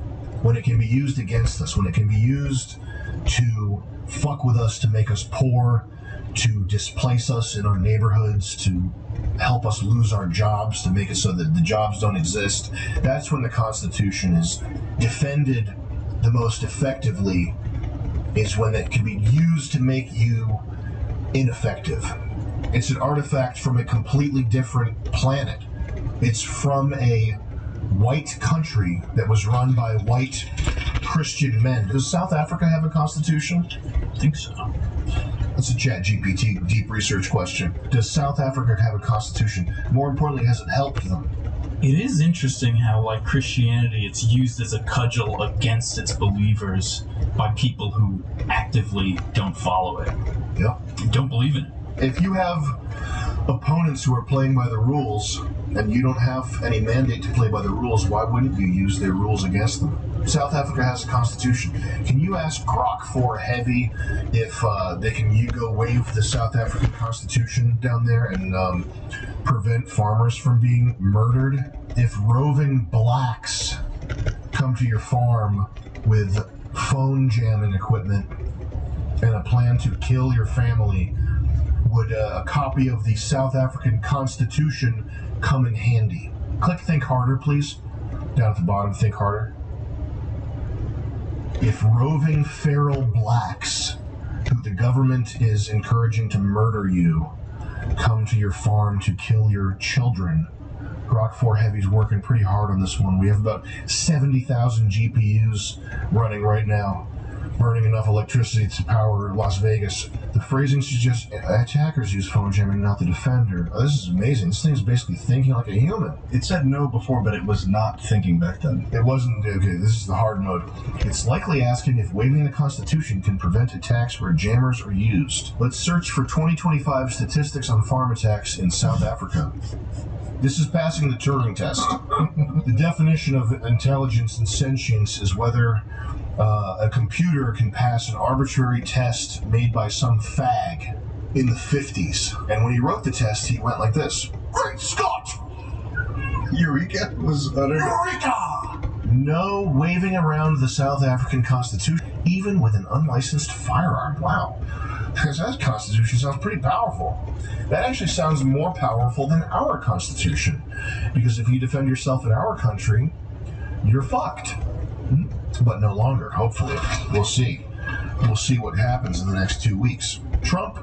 when it can be used against us, when it can be used to fuck with us, to make us poor, to displace us in our neighborhoods, to help us lose our jobs, to make it so that the jobs don't exist. That's when the Constitution is defended the most effectively, is when it can be used to make you ineffective. It's an artifact from a completely different planet. It's from a white country that was run by white Christian men. Does South Africa have a constitution? I think so. That's a ChatGPT deep research question. Does South Africa have a constitution? More importantly, has it helped them? It is interesting how, like Christianity, it's used as a cudgel against its believers by people who actively don't follow it. Yeah. Don't believe in it. If you have opponents who are playing by the rules, and you don't have any mandate to play by the rules, why wouldn't you use their rules against them? South Africa has a constitution. Can you ask Grok 4 Heavy if they can go wave the South African constitution down there and prevent farmers from being murdered? If roving blacks come to your farm with phone jamming equipment and a plan to kill your family, would a copy of the South African Constitution come in handy? Click Think Harder, please. Down at the bottom, Think Harder. If roving feral blacks, who the government is encouraging to murder you, come to your farm to kill your children, Grok 4 Heavy's working pretty hard on this one. We have about 70,000 GPUs running right now, burning enough electricity to power Las Vegas. The phrasing suggests attackers use phone jamming, not the defender. Oh, this is amazing. This thing is basically thinking like a human. It said no before, but it was not thinking back then. It wasn't. Okay, this is the hard mode. It's likely asking if waiving the Constitution can prevent attacks where jammers are used. Let's search for 2025 statistics on farm attacks in South Africa. This is passing the Turing test. The definition of intelligence and sentience is whether a computer can pass an arbitrary test made by some fag in the 50s. And when he wrote the test, he went like this. Great Scott! Eureka was uttered. Eureka! No waving around the South African Constitution, even with an unlicensed firearm. Wow. Because that Constitution sounds pretty powerful. That actually sounds more powerful than our Constitution. Because if you defend yourself in our country, you're fucked. But no longer, hopefully. We'll see. We'll see what happens in the next 2 weeks. Trump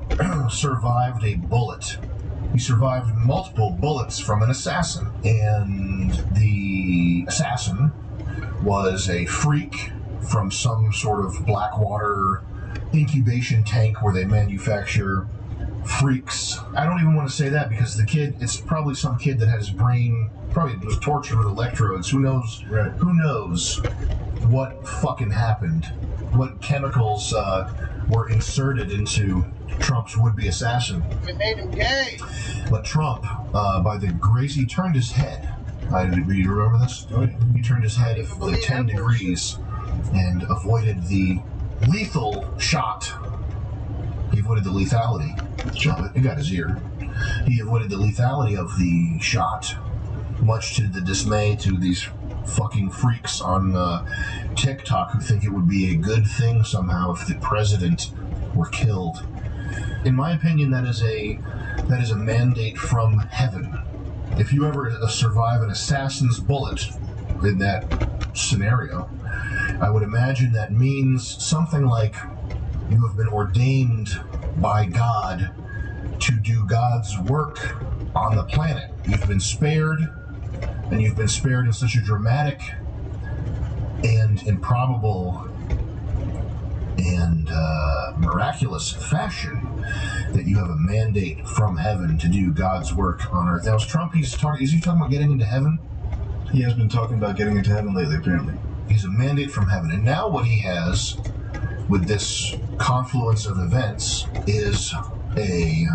survived a bullet. He survived multiple bullets from an assassin. And the assassin was a freak from some sort of Blackwater incubation tank where they manufacture freaks. I don't even want to say that because the kid, it's probably some kid that had his brain, probably was tortured with electrodes. Who knows? Right. Who knows what fucking happened? What chemicals were inserted into Trump's would-be assassin? It made him gay. But Trump, by the grace, he turned his head. Do you remember this? Oh, yeah. He turned his head like 10 degrees and avoided the lethal shot. He avoided the lethality. It got his ear. He avoided the lethality of the shot, much to the dismay to these fucking freaks on TikTok who think it would be a good thing somehow if the president were killed. In my opinion, that is a That is a mandate from heaven. If you ever survive an assassin's bullet in that scenario, I would imagine that means something like you have been ordained by God to do God's work on the planet. You've been spared, and you've been spared in such a dramatic and improbable and miraculous fashion that you have a mandate from heaven to do God's work on earth. Now, is Trump, is he talking about getting into heaven? He has been talking about getting into heaven lately, apparently. He's a mandate from heaven. And now what he has with this confluence of events is a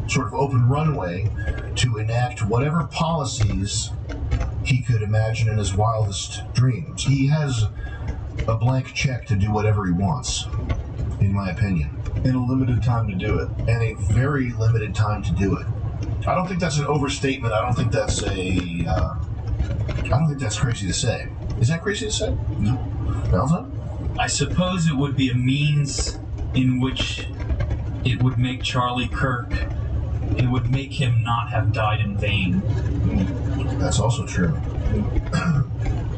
sort of open runway to enact whatever policies he could imagine in his wildest dreams. He has a blank check to do whatever he wants, in my opinion. In a limited time to do it. And a very limited time to do it. I don't think that's an overstatement. I don't think that's I don't think that's crazy to say. Is that crazy to say? No. Valentine? I suppose it would be a means in which it would make Charlie Kirk, it would make him not have died in vain. That's also true.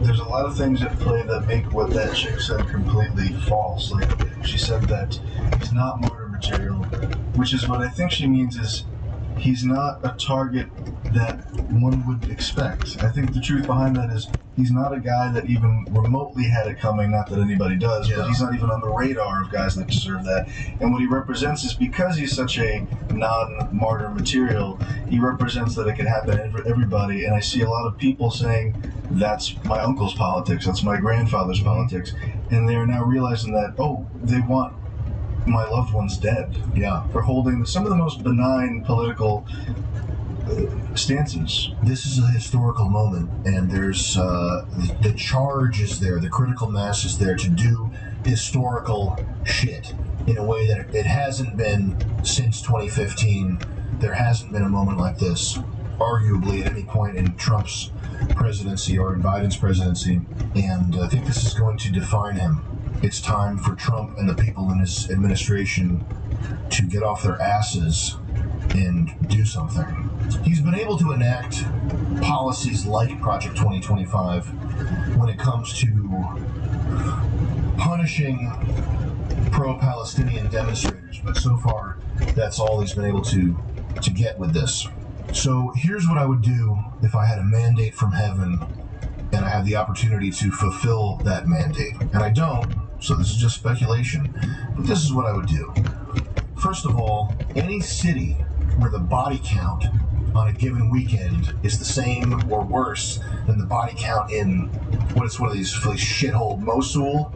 There's a lot of things at play that make what that chick said completely false. Like, she said that he's not martyr material, which is what I think she means is he's not a target that one would expect. I think the truth behind that is he's not a guy that even remotely had it coming, not that anybody does, but he's not even on the radar of guys that deserve that. And what he represents is because he's such a non-martyr material, he represents that it can happen to everybody. And I see a lot of people saying, that's my uncle's politics, that's my grandfather's politics. And they're now realizing that, oh, they want my loved ones dead. Yeah. For holding some of the most benign political stances. This is a historical moment, and there's the charge is there, the critical mass is there to do historical shit in a way that it hasn't been since 2015. There hasn't been a moment like this, arguably, at any point in Trump's presidency or in Biden's presidency, and I think this is going to define him. It's time for Trump and the people in his administration to get off their asses and do something. He's been able to enact policies like Project 2025 when it comes to punishing pro-Palestinian demonstrators, but so far that's all he's been able to get with this. So here's what I would do if I had a mandate from heaven and I had the opportunity to fulfill that mandate. And I don't, so this is just speculation, but this is what I would do. First of all, any city where the body count on a given weekend is the same or worse than the body count in what's one of these shithole Mosul,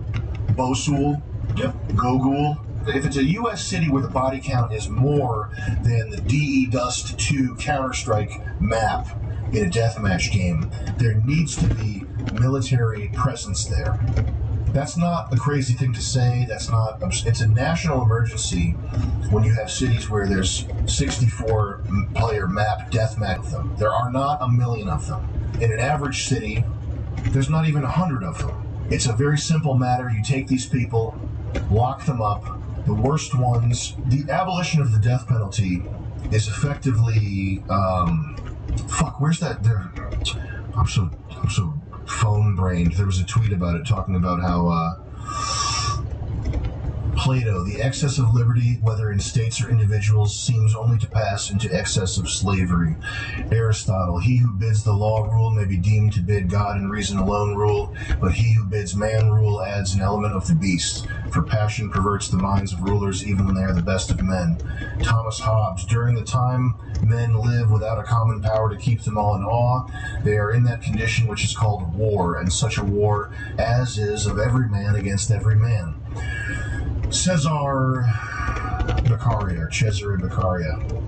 Gogul. If it's a U.S. city where the body count is more than the DE Dust 2 Counter-Strike map in a deathmatch game, there needs to be military presence there. That's not a crazy thing to say. It's a national emergency when you have cities where there's 64-player map deathmatch of them. There are not a million of them. In an average city, there's not even 100 of them. It's a very simple matter. You take these people, lock them up. The worst ones, the abolition of the death penalty is effectively, where's that there? I'm so phone-brained. There was a tweet about it talking about how Plato, the excess of liberty, whether in states or individuals, seems only to pass into excess of slavery. Aristotle, he who bids the law rule may be deemed to bid God and reason alone rule, but he who bids man rule adds an element of the beast, for passion perverts the minds of rulers even when they are the best of men. Thomas Hobbes, during the time men live without a common power to keep them all in awe, they are in that condition which is called war, and such a war as is of every man against every man. Cesare Beccaria.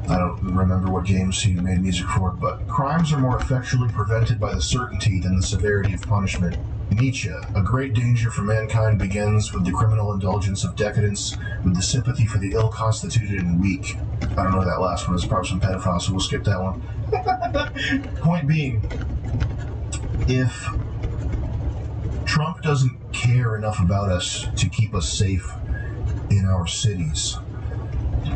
I don't remember what games he made music for, but crimes are more effectually prevented by the certainty than the severity of punishment. Nietzsche, a great danger for mankind begins with the criminal indulgence of decadence, with the sympathy for the ill-constituted and weak. I don't know that last one, it's probably some pedophile, so we'll skip that one. Point being, if Trump doesn't care enough about us to keep us safe in our cities,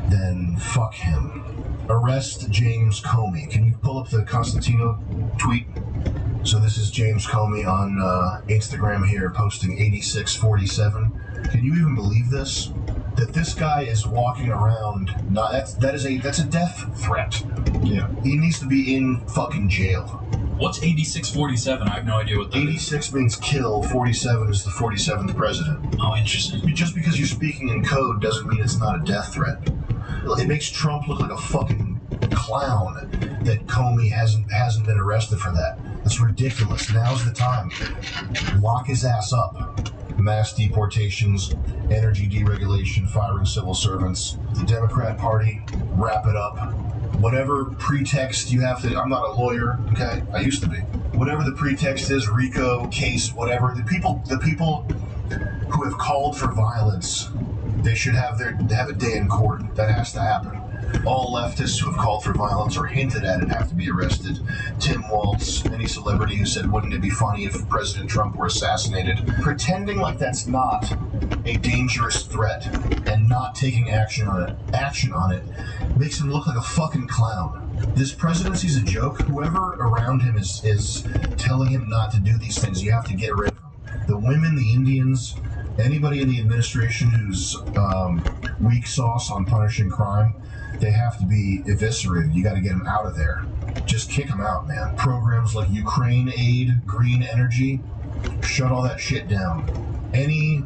then fuck him. arrest James Comey. Can you pull up the Constantino tweet? So this is James Comey on Instagram here, posting 8647. Can you even believe this? That this guy is walking around. That's a death threat. Yeah. He needs to be in fucking jail. What's 8647? I have no idea what that 86 means kill, 47 is the 47th president. Oh, interesting. Just because you're speaking in code doesn't mean it's not a death threat. It makes Trump look like a fucking clown that Comey hasn't been arrested for that. That's ridiculous. Now's the time. Lock his ass up. Mass deportations, energy deregulation, firing civil servants. The Democrat Party, wrap it up. Whatever pretext you have to, I'm not a lawyer, okay? I used to be. Whatever the pretext is, RICO, case, whatever, the people who have called for violence, they should have a day in court. That has to happen. All leftists who have called for violence or hinted at it have to be arrested. Tim Walz, any celebrity who said, wouldn't it be funny if President Trump were assassinated? Pretending like that's not a dangerous threat and not taking action on it makes him look like a fucking clown. This presidency's a joke. Whoever around him is telling him not to do these things, you have to get rid of them. The women, the Indians, anybody in the administration who's weak sauce on punishing crime, they have to be eviscerated. You got to get them out of there. Just kick them out, man. Programs like Ukraine Aid, Green Energy, shut all that shit down. Any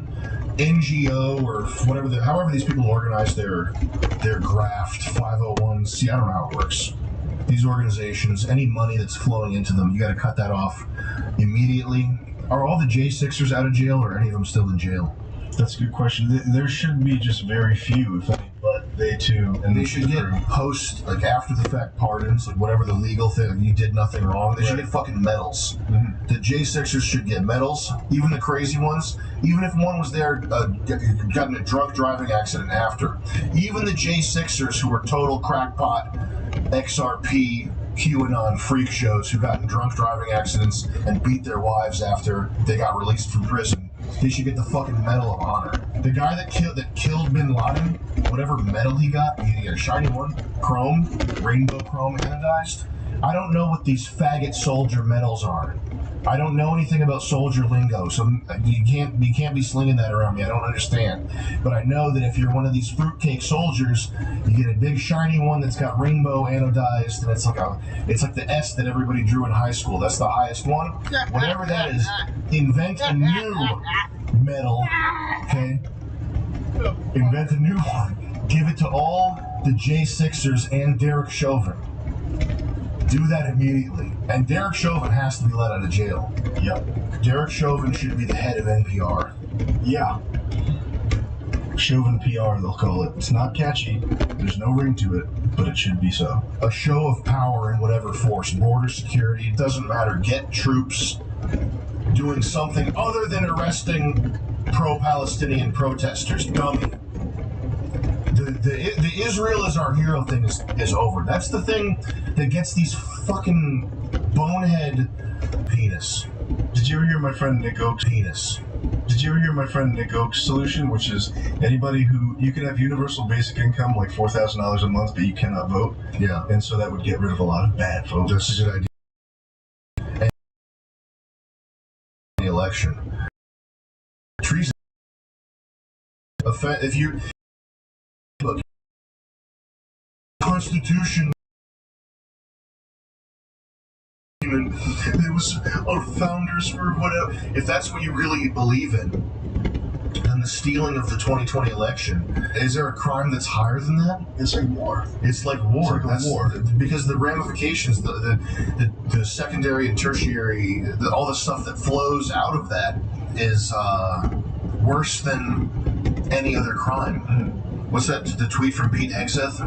NGO or whatever, however these people organize their graft, 501c, I don't know how it works. These organizations, any money that's flowing into them, you got to cut that off immediately. Are all the J6ers out of jail, or any of them still in jail? That's a good question. There should be just very few, if any, but they too. And they should get after the fact pardons, like whatever the legal thing, you did nothing wrong. They should get fucking medals. Mm-hmm. The J6ers should get medals, even the crazy ones. Even if one was there, got in a drunk driving accident after. Even the J6ers who were total crackpot, XRP, QAnon freak shows who got in drunk driving accidents and beat their wives after they got released from prison, they should get the fucking Medal of Honor. The guy that killed Bin Laden, whatever medal he got a shiny one, chrome, rainbow chrome anodized. I don't know what these faggot soldier medals are. I don't know anything about soldier lingo, so you can't be slinging that around me. I don't understand. But I know that if you're one of these fruitcake soldiers, you get a big shiny one that's got rainbow anodized, and it's like the S that everybody drew in high school. That's the highest one. Whatever that is, invent a new medal, okay? Invent a new one. Give it to all the J6ers and Derek Chauvin. Do that immediately. And Derek Chauvin has to be let out of jail. Yep. Derek Chauvin should be the head of NPR. Yeah. Chauvin PR, they'll call it. It's not catchy. There's no ring to it, but it should be so. A show of power in whatever force. Border security, it doesn't matter. Get troops doing something other than arresting pro-Palestinian protesters. Dummy. The Israel is our hero thing is over. That's the thing that gets these fucking bonehead penis. Did you ever hear my friend Nick Oak's penis? Did you ever hear my friend Nick Oak's solution, which is anybody who you could have universal basic income like $4,000 a month, but you cannot vote. Yeah, and so that would get rid of a lot of bad votes. That's a good idea. And the election, treason. If you look, Constitution. It was our founders for whatever. If that's what you really believe in, then the stealing of the 2020 election, is there a crime that's higher than that? It's like war. It's like war. It's like a war. Because the ramifications, the secondary and tertiary, all the stuff that flows out of that is worse than any other crime. What's that? The tweet from Pete Hegseth?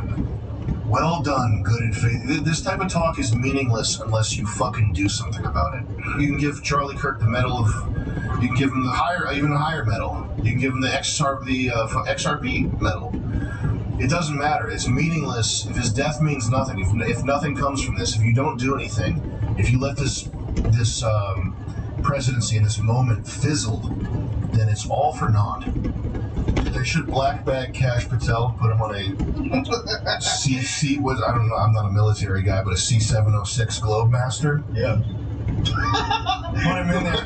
Well done, good and faith. This type of talk is meaningless unless you fucking do something about it. You can give Charlie Kirk the medal of, you can give him even a higher medal. You can give him the XRP medal. It doesn't matter. It's meaningless if his death means nothing. If nothing comes from this, if you don't do anything, if you let this presidency in this moment fizzle, then it's all for naught. They should black bag Cash Patel, put him on a C was I don't know, I'm not a military guy, but a C-706 Globemaster. Yeah. Put him in there,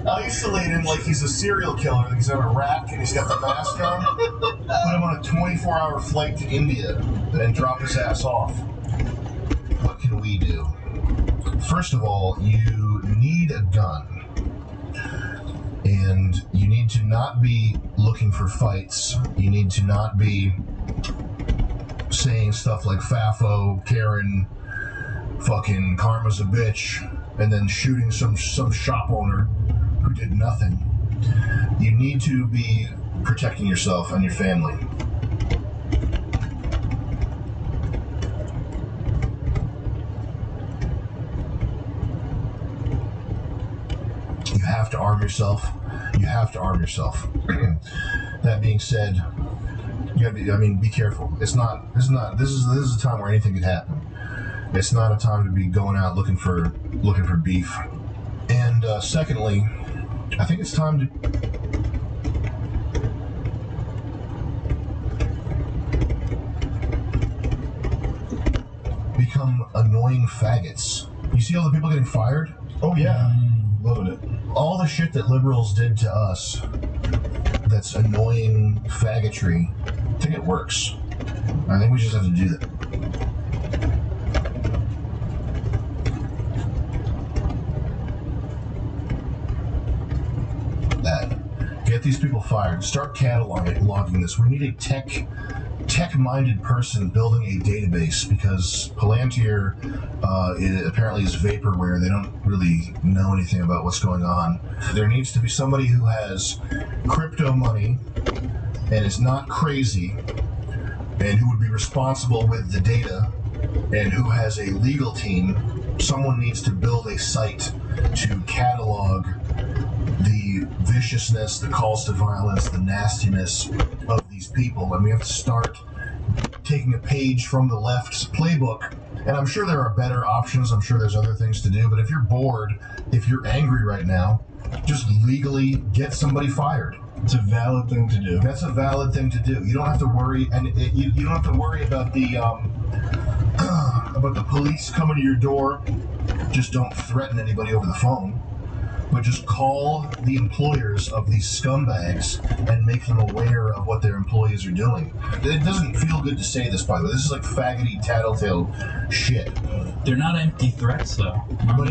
isolate him like he's a serial killer, like he's on a rack and he's got the mask on. Put him on a 24-hour flight to India and drop his ass off. What can we do? First of all, you need a gun. And you need to not be looking for fights. You need to not be saying stuff like Fafo, Karen, fucking Karma's a bitch, and then shooting some shop owner who did nothing. You need to be protecting yourself and your family. You have to arm yourself. You have to arm yourself. That being said, you gotta be careful. This is a time where anything could happen. It's not a time to be going out looking for beef. And secondly, I think it's time to become annoying faggots. You see all the people getting fired? Oh yeah. Loving it. All the shit that liberals did to us that's annoying faggotry, I think it works. I think we just have to do that. Get these people fired. Start cataloging this. We need a tech-minded person building a database, because Palantir apparently is vaporware. They don't really know anything about what's going on. There needs to be somebody who has crypto money and is not crazy, and who would be responsible with the data, and who has a legal team. Someone needs to build a site to catalog the viciousness, the calls to violence, the nastiness of these people, and we have to start taking a page from the left's playbook. And I'm sure there are better options, I'm sure there's other things to do, but if you're bored, if you're angry right now, just legally get somebody fired. It's a valid thing to do. That's a valid thing to do. You don't have to worry, and you don't have to worry about the police coming to your door. Just don't threaten anybody over the phone. But just call the employers of these scumbags and make them aware of what their employees are doing. It doesn't feel good to say this, by the way. This is like faggoty, tattletale shit. They're not empty threats, though. But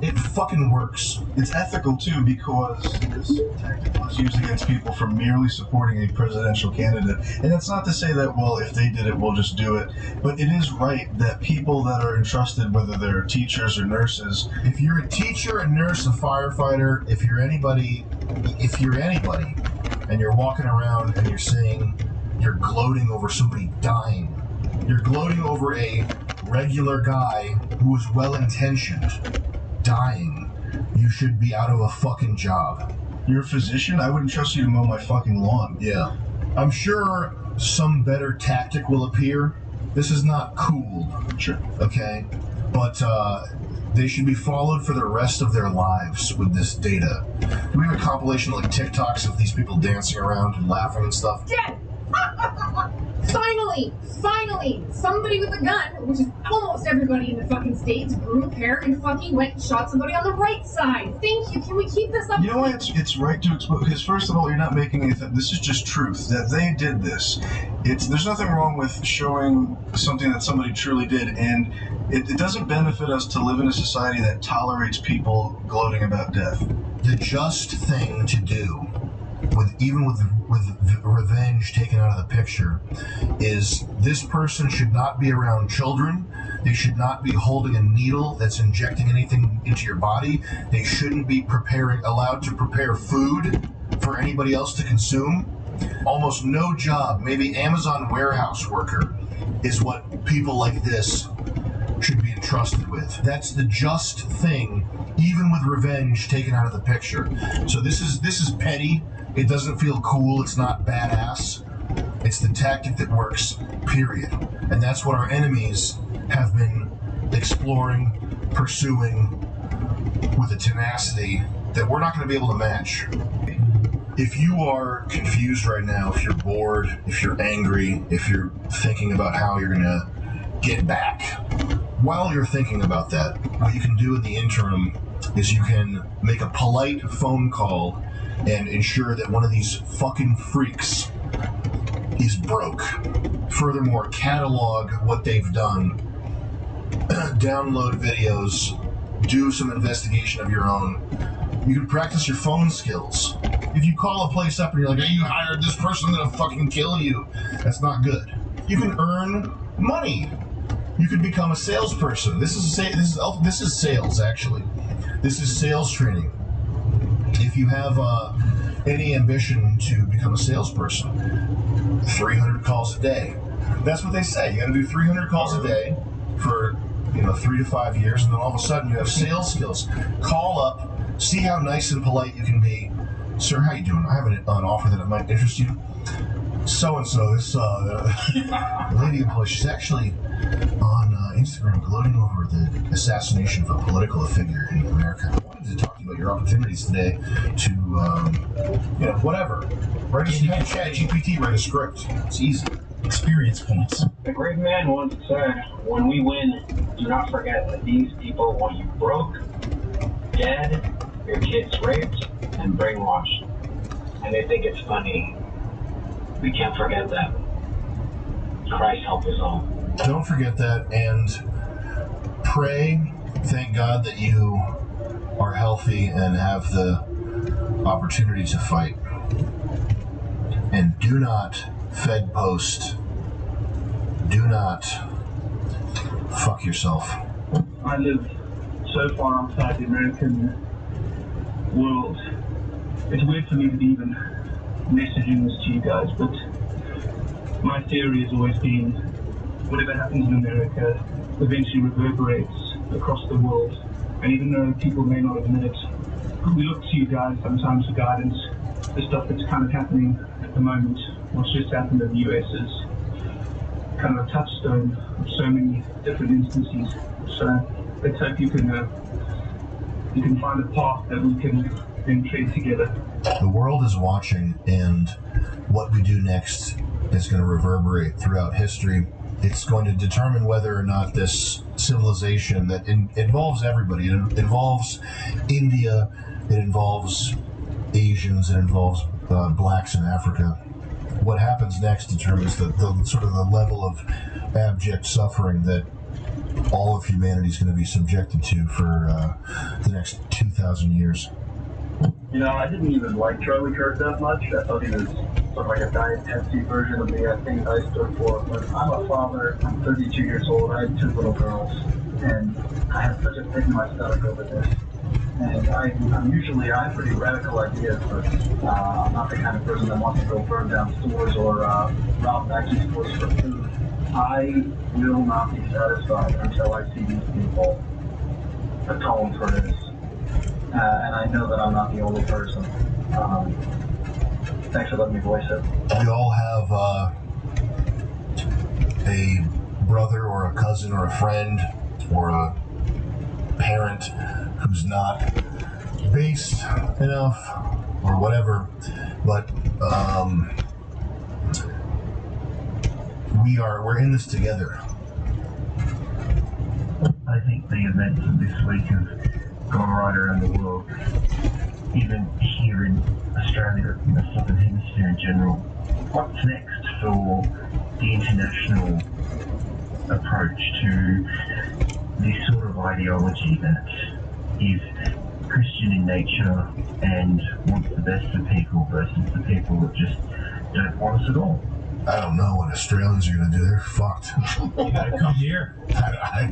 it fucking works. It's ethical, too, because this tactic was used against people for merely supporting a presidential candidate. And that's not to say that, well, if they did it, we'll just do it. But it is right that people that are entrusted, whether they're teachers or nurses... If you're a teacher, a nurse, a firefighter, if you're anybody, and you're walking around and you're gloating over somebody dying, you're gloating over a regular guy who is well-intentioned dying, you should be out of a fucking job. You're a physician? I wouldn't trust you to mow my fucking lawn. Yeah. I'm sure some better tactic will appear. This is not cool. Sure. Okay? But, they should be followed for the rest of their lives with this data. Do we have a compilation of like TikToks of these people dancing around and laughing and stuff? Dead! Finally, somebody with a gun, which is almost everybody in the fucking states, grew a pair and fucking went and shot somebody on the right side. Thank you. Can we keep this up? You know why it's right to expose? Because first of all, you're not making anything. This is just truth that they did this. There's nothing wrong with showing something that somebody truly did, and it doesn't benefit us to live in a society that tolerates people gloating about death. The just thing to do, even with revenge taken out of the picture, is this person should not be around children. They should not be holding a needle that's injecting anything into your body. They shouldn't be allowed to prepare food for anybody else to consume. Almost no job, maybe Amazon warehouse worker, is what people like this should be entrusted with. That's the just thing, even with revenge taken out of the picture. So this is petty. It doesn't feel cool. It's not badass. It's the tactic that works, period. And that's what our enemies have been exploring, pursuing with a tenacity that we're not going to be able to match. If you are confused right now, if you're bored, if you're angry, if you're thinking about how you're going to get back, while you're thinking about that, what you can do in the interim is you can make a polite phone call and ensure that one of these fucking freaks is broke. Furthermore, catalog what they've done, download videos, do some investigation of your own. You can practice your phone skills. If you call a place up and you're like, hey, you hired this person, I'm gonna fucking kill you, that's not good. You can earn money. You could become a salesperson. This is sales, actually. This is sales training. If you have any ambition to become a salesperson, 300 calls a day. That's what they say. You got to do 300 calls a day for 3 to 5 years, and then all of a sudden you have sales skills. Call up, see how nice and polite you can be. Sir, how you doing? I have an offer that might interest you. So-and-so, this lady employee, she's actually on Instagram gloating over the assassination of a political figure in America. I wanted to talk to you about your opportunities today to, whatever. Write a chat GPT, write a script. It's easy. Experience points. The great man once said, when we win, do not forget that these people want you broke, dead, your kids raped, and brainwashed. And they think it's funny. We can't forget that. Christ help us all. Don't forget that, and pray, thank God that you are healthy and have the opportunity to fight. And do not Fed post. Do not fuck yourself. I live so far outside the American world. It's weird for me to be even messaging this to you guys, but my theory has always been whatever happens in America eventually reverberates across the world. And even though people may not admit it, we look to you guys sometimes for guidance. The stuff that's kind of happening at the moment, what's just happened in the US, is kind of a touchstone of so many different instances. So let's hope you can find a path that we can then tread together. The world is watching, and what we do next is going to reverberate throughout history. It's going to determine whether or not this civilization that involves everybody, it involves India, it involves Asians, it involves blacks in Africa. What happens next determines the sort of the level of abject suffering that all of humanity is going to be subjected to for the next 2,000 years. I didn't even like Charlie Kirk that much. I thought he was sort of like a Diet Pepsi version of the things I stood for. But I'm a father. I'm 32 years old. I had 2 little girls, and I have such a pit in my stomach over this. And I have pretty radical ideas, but I'm not the kind of person that wants to go burn down stores or rob vacuum stores for food. I will not be satisfied until I see these people atone for this. And I know that I'm not the only person. Thanks for letting me voice it. We all have a brother or a cousin or a friend or a parent who's not based enough or whatever, but we're in this together. I think the events of this week have gone right around the world, even here in Australia, in the Southern Hemisphere in general. What's next for the international approach to this sort of ideology that is Christian in nature and wants the best for people versus the people that just don't want us at all? I don't know what Australians are going to do. They're fucked. You gotta come here.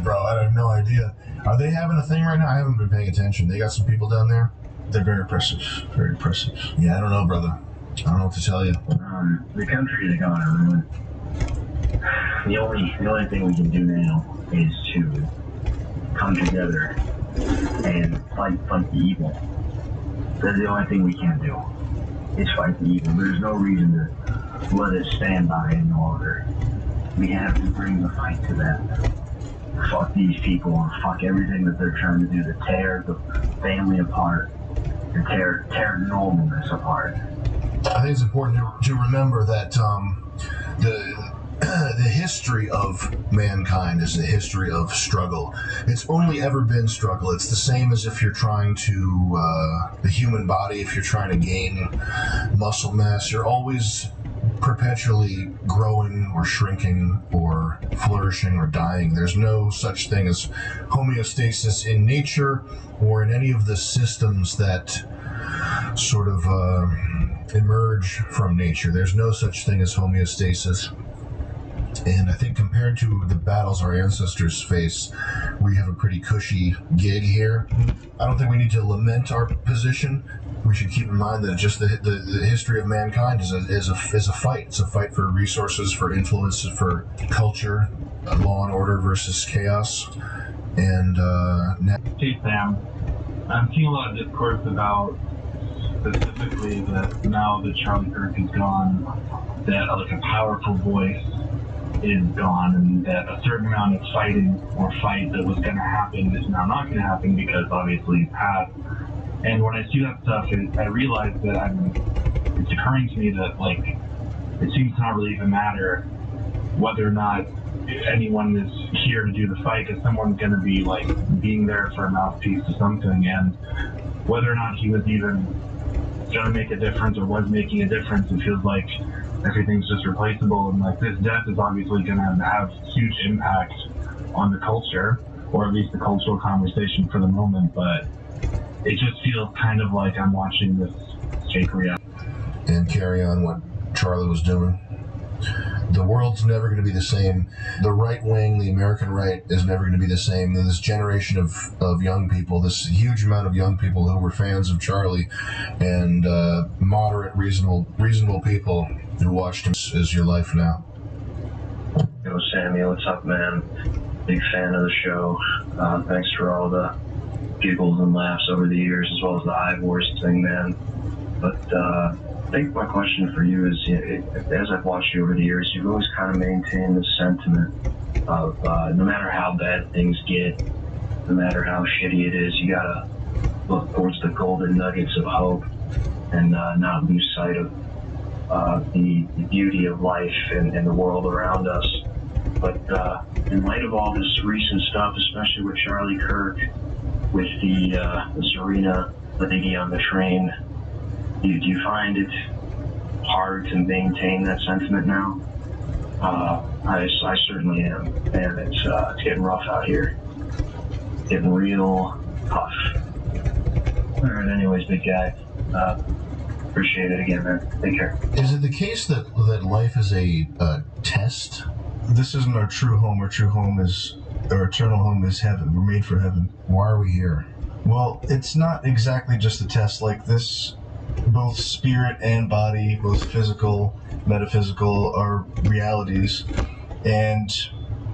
Bro, I have no idea. Are they having a thing right now? I haven't been paying attention. They got some people down there? They're very oppressive. Very oppressive. Yeah, I don't know, brother. I don't know what to tell you. The country is going to ruin. The only thing we can do now is to come together and fight the evil. That's the only thing we can do, is fight the evil. There's no reason to let it stand by any longer. We have to bring the fight to them. Fuck these people and fuck everything that they're trying to do to tear the family apart and tear normalness apart. I think it's important to remember that the history of mankind is a history of struggle. It's only ever been struggle. It's the same as if you're trying to, the human body, if you're trying to gain muscle mass, you're always perpetually growing or shrinking or flourishing or dying. There's no such thing as homeostasis in nature or in any of the systems that sort of emerge from nature. There's no such thing as homeostasis. And I think compared to the battles our ancestors face, we have a pretty cushy gig here. I don't think we need to lament our position. We should keep in mind that just the history of mankind is a fight. It's a fight for resources, for influence, for culture, law and order versus chaos. And Hey Sam, I'm seeing a lot of discourse about specifically that now that Charlie Kirk is gone, that like a powerful voice is gone, and that a certain amount of fighting or fight that was going to happen is now not going to happen because obviously he passed. And when I see that stuff, I realize that it's occurring to me that like it seems to not really even matter whether or not anyone is here to do the fight, because someone's going to be like being there for a mouthpiece or something, and whether or not he was even going to make a difference or was making a difference, it feels like everything's just replaceable, and like this death is obviously going to have huge impact on the culture, or at least the cultural conversation for the moment, but it just feels kind of like I'm watching this fake reality. And carry on what Charlie was doing. The world's never going to be the same. The right wing, the American right, is never going to be the same. This generation of young people, this huge amount of young people who were fans of Charlie, and moderate, reasonable people who watched him, is your life now. Yo, Sammy, what's up, man? Big fan of the show. Thanks for all the giggles and laughs over the years, as well as the Ivors thing, man. But I think my question for you is, as I've watched you over the years, you've always kind of maintained this sentiment of no matter how bad things get, no matter how shitty it is, you gotta look towards the golden nuggets of hope and not lose sight of the beauty of life and the world around us. But in light of all this recent stuff, especially with Charlie Kirk, with the Serena lady on the train, do you find it hard to maintain that sentiment now? I certainly am, and it's getting rough out here. Getting real tough. Alright, anyways, big guy. Appreciate it again, man. Take care. Is it the case that life is a test? This isn't our true home. Our true home is, our eternal home is heaven. We're made for heaven. Why are we here? Well, it's not exactly just a test. Like this, both spirit and body, both physical, metaphysical, are realities. And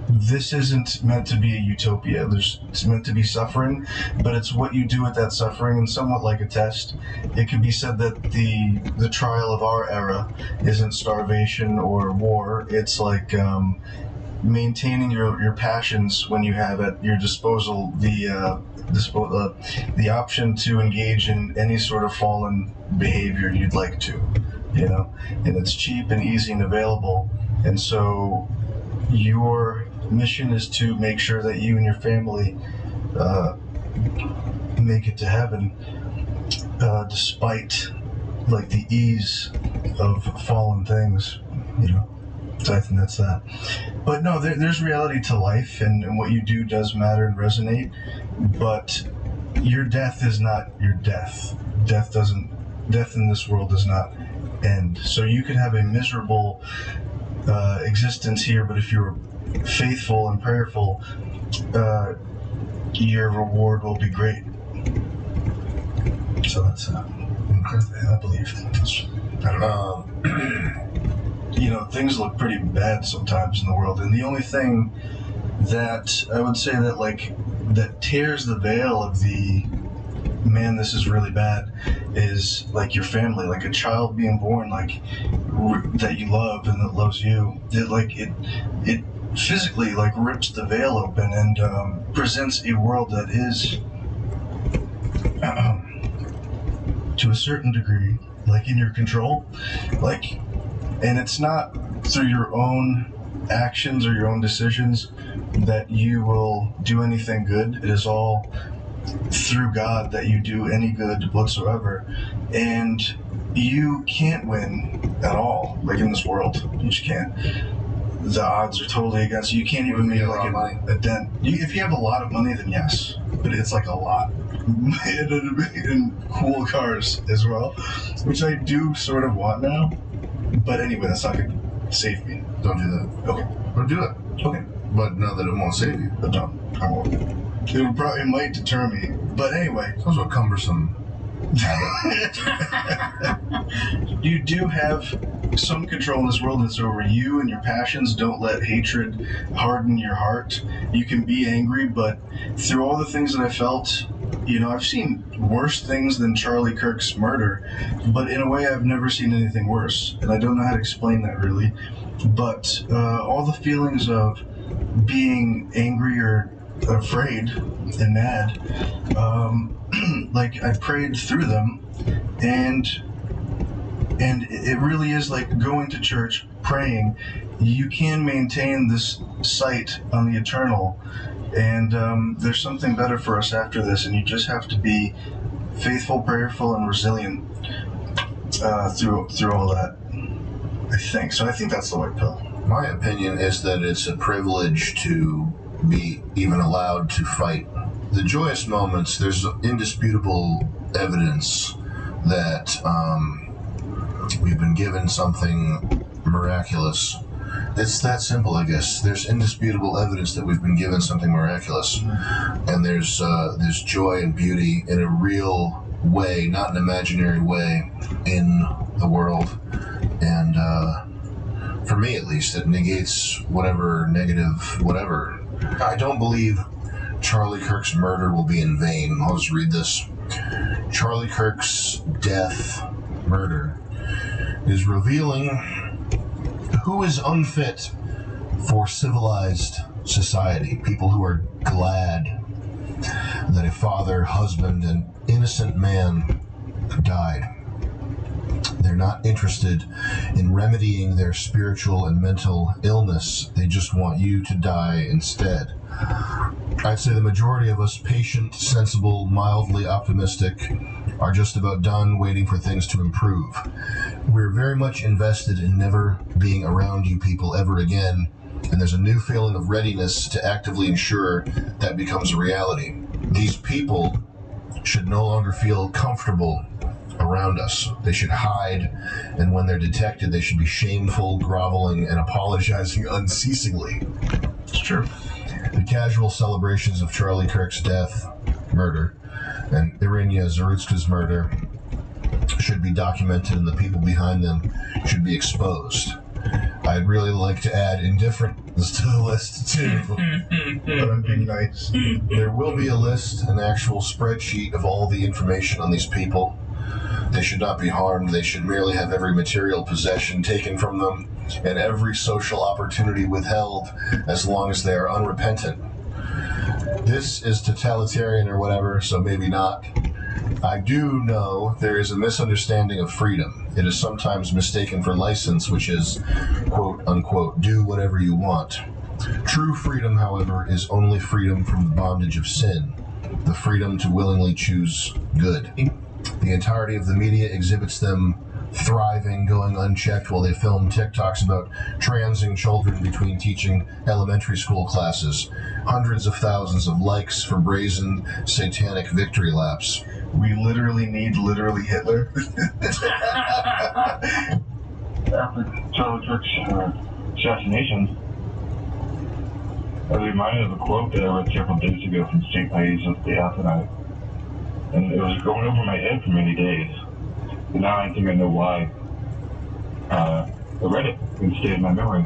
this isn't meant to be a utopia. It's meant to be suffering, but it's what you do with that suffering, and somewhat like a test. It could be said that the trial of our era isn't starvation or war. It's like maintaining your passions when you have at your disposal the option to engage in any sort of fallen behavior you'd like to, you know, and it's cheap and easy and available. And so your mission is to make sure that you and your family make it to heaven, despite like the ease of fallen things, you know. So I think that's that. But no, there's reality to life, and what you do does matter and resonate. But your death is not your death. Death in this world does not end. So you could have a miserable existence here, but if you're faithful and prayerful, your reward will be great. So that's I believe. I don't know. You know, things look pretty bad sometimes in the world, and the only thing that I would say that that tears the veil of the man, this is really bad, is like your family, like a child being born, like that you love and that loves you. It physically like rips the veil open and to a certain degree, like in your control, like, and it's not through your own actions or your own decisions that you will do anything good. It is all through God that you do any good whatsoever, and you can't win at all, like in this world. You just can't. The odds are totally against you. You can't even make like a dent. If you have a lot of money, then yes, but it's like a lot. And cool cars as well, which I do sort of want now. But anyway, that's not going to save me. Don't do that. Okay. Don't do it. Okay. But not that it won't save you. But no, I won't. It might deter me. But anyway. It's also cumbersome. You do have some control in this world that's over you and your passions. Don't let hatred harden your heart. You can be angry, but through all the things that I felt, you know, I've seen worse things than Charlie Kirk's murder, but in a way I've never seen anything worse, and I don't know how to explain that really. But all the feelings of being angry or afraid and mad, like I prayed through them, and it really is like going to church, praying. You can maintain this sight on the eternal, and there's something better for us after this, and you just have to be faithful, prayerful, and resilient through all that, I think. So I think that's the white pill. My opinion is that it's a privilege to be even allowed to fight. The joyous moments, there's indisputable evidence that we've been given something miraculous. It's that simple, I guess. There's indisputable evidence that we've been given something miraculous. And there's joy and beauty in a real way, not an imaginary way, in the world. And for me, at least, it negates whatever negative, whatever. I don't believe Charlie Kirk's murder will be in vain. I'll just read this. Charlie Kirk's death, murder, is revealing who is unfit for civilized society. People who are glad that a father, husband, and innocent man died. They're not interested in remedying their spiritual and mental illness. They just want you to die instead. I'd say the majority of us, patient, sensible, mildly optimistic, are just about done waiting for things to improve. We're very much invested in never being around you people ever again, and there's a new feeling of readiness to actively ensure that becomes a reality. These people should no longer feel comfortable around us. They should hide, and when they're detected, they should be shameful, groveling, and apologizing unceasingly. It's true. The casual celebrations of Charlie Kirk's death, murder, and Irinia Zarutska's murder should be documented, and the people behind them should be exposed. I'd really like to add indifference to the list, too. But I'm being nice. There will be a list, an actual spreadsheet of all the information on these people. They should not be harmed. They should merely have every material possession taken from them and every social opportunity withheld as long as they are unrepentant. This is totalitarian or whatever, so maybe not. I do know there is a misunderstanding of freedom. It is sometimes mistaken for license, which is, quote unquote, do whatever you want. True freedom, however, is only freedom from the bondage of sin, the freedom to willingly choose good. The entirety of the media exhibits them thriving, going unchecked while they film TikToks about transing children between teaching elementary school classes. Hundreds of thousands of likes for brazen, satanic victory laps. We literally need Hitler. After Charlie Kirk's assassination, I was reminded of a quote that I read several days ago from St. Pius of the Athonite. And it was going over my head for many days. And now I think I know why. I read it and stayed in my memory.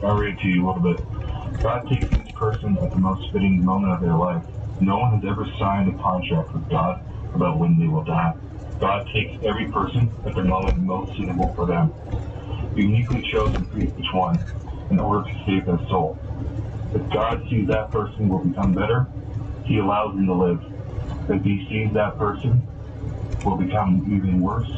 I'll read it to you a little bit. God takes each person at the most fitting moment of their life. No one has ever signed a contract with God about when they will die. God takes every person at the moment most suitable for them. Uniquely chosen for each one in order to save their soul. If God sees that person will become better, He allows them to live. If He sees that person will become even worse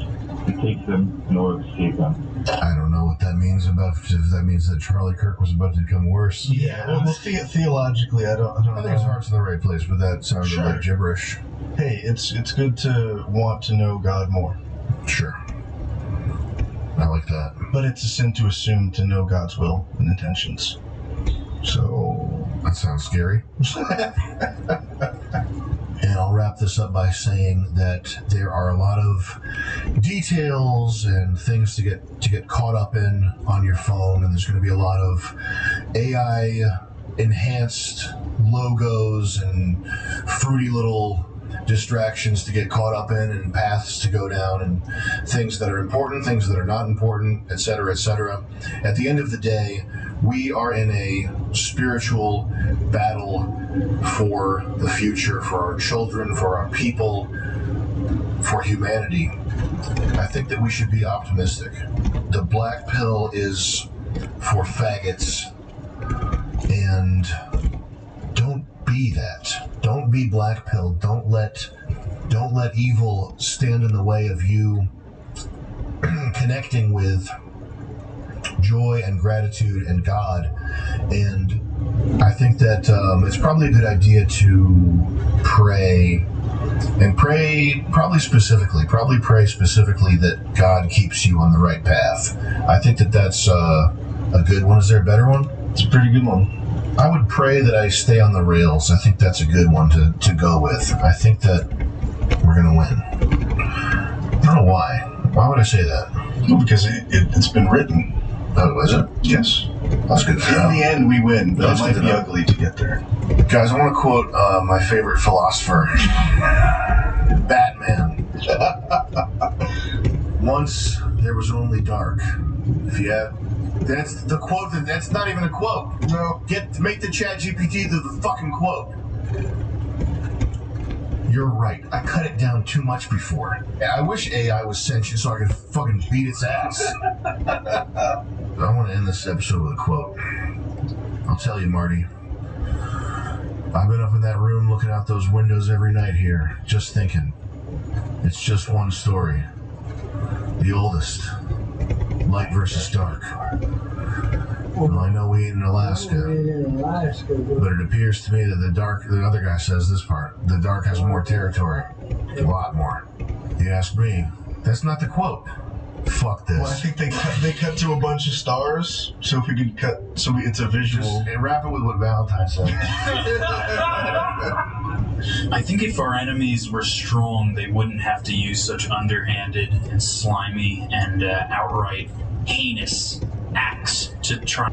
to take them in order to save them. I don't know what that means if that means that Charlie Kirk was about to become worse. Yeah, well, theologically, I don't know. I think his heart's in the right place, but that sounded like gibberish. Hey, it's good to want to know God more. Sure. I like that. But it's a sin to assume to know God's will and intentions. So... That sounds scary. And I'll wrap this up by saying that there are a lot of details and things to get caught up in on your phone, and there's going to be a lot of AI enhanced logos and fruity little distractions to get caught up in, and paths to go down, and things that are important, things that are not important, etc., etc. At the end of the day, we are in a spiritual battle for the future, for our children, for our people, for humanity. I think that we should be optimistic. The black pill is for faggots, and don't be that. Don't be black pill. Don't let evil stand in the way of you connecting with joy and gratitude and God. And I think that it's probably a good idea to pray, and pray pray specifically that God keeps you on the right path. I think that that's a good one. Is there a better one? It's a pretty good one. I would pray that I stay on the rails. I think that's a good one to go with. I think that we're going to win. I don't know why. Why would I say that? Well, because it's been written. Oh, is it? Yes. That's good to know. In the end, we win, but it might be ugly to get there. Guys, I want to quote my favorite philosopher, Batman. Once there was only dark. If you have... That's the quote. That's not even a quote. No. Make the ChatGPT the fucking quote. You're right. I cut it down too much before. I wish AI was sentient so I could fucking beat its ass. I want to end this episode with a quote. I'll tell you, Marty. I've been up in that room looking out those windows every night here, just thinking. It's just one story. The oldest. Light versus dark. Well, I know we ain't in Alaska, but it appears to me that the other guy says this part, the dark has more territory. A lot more. You ask me, that's not the quote. Fuck this. Well, I think they cut to a bunch of stars, so if we could cut, so it's a visual. Just wrap it with what Valentine said. I think if our enemies were strong, they wouldn't have to use such underhanded and slimy and outright heinous acts to try.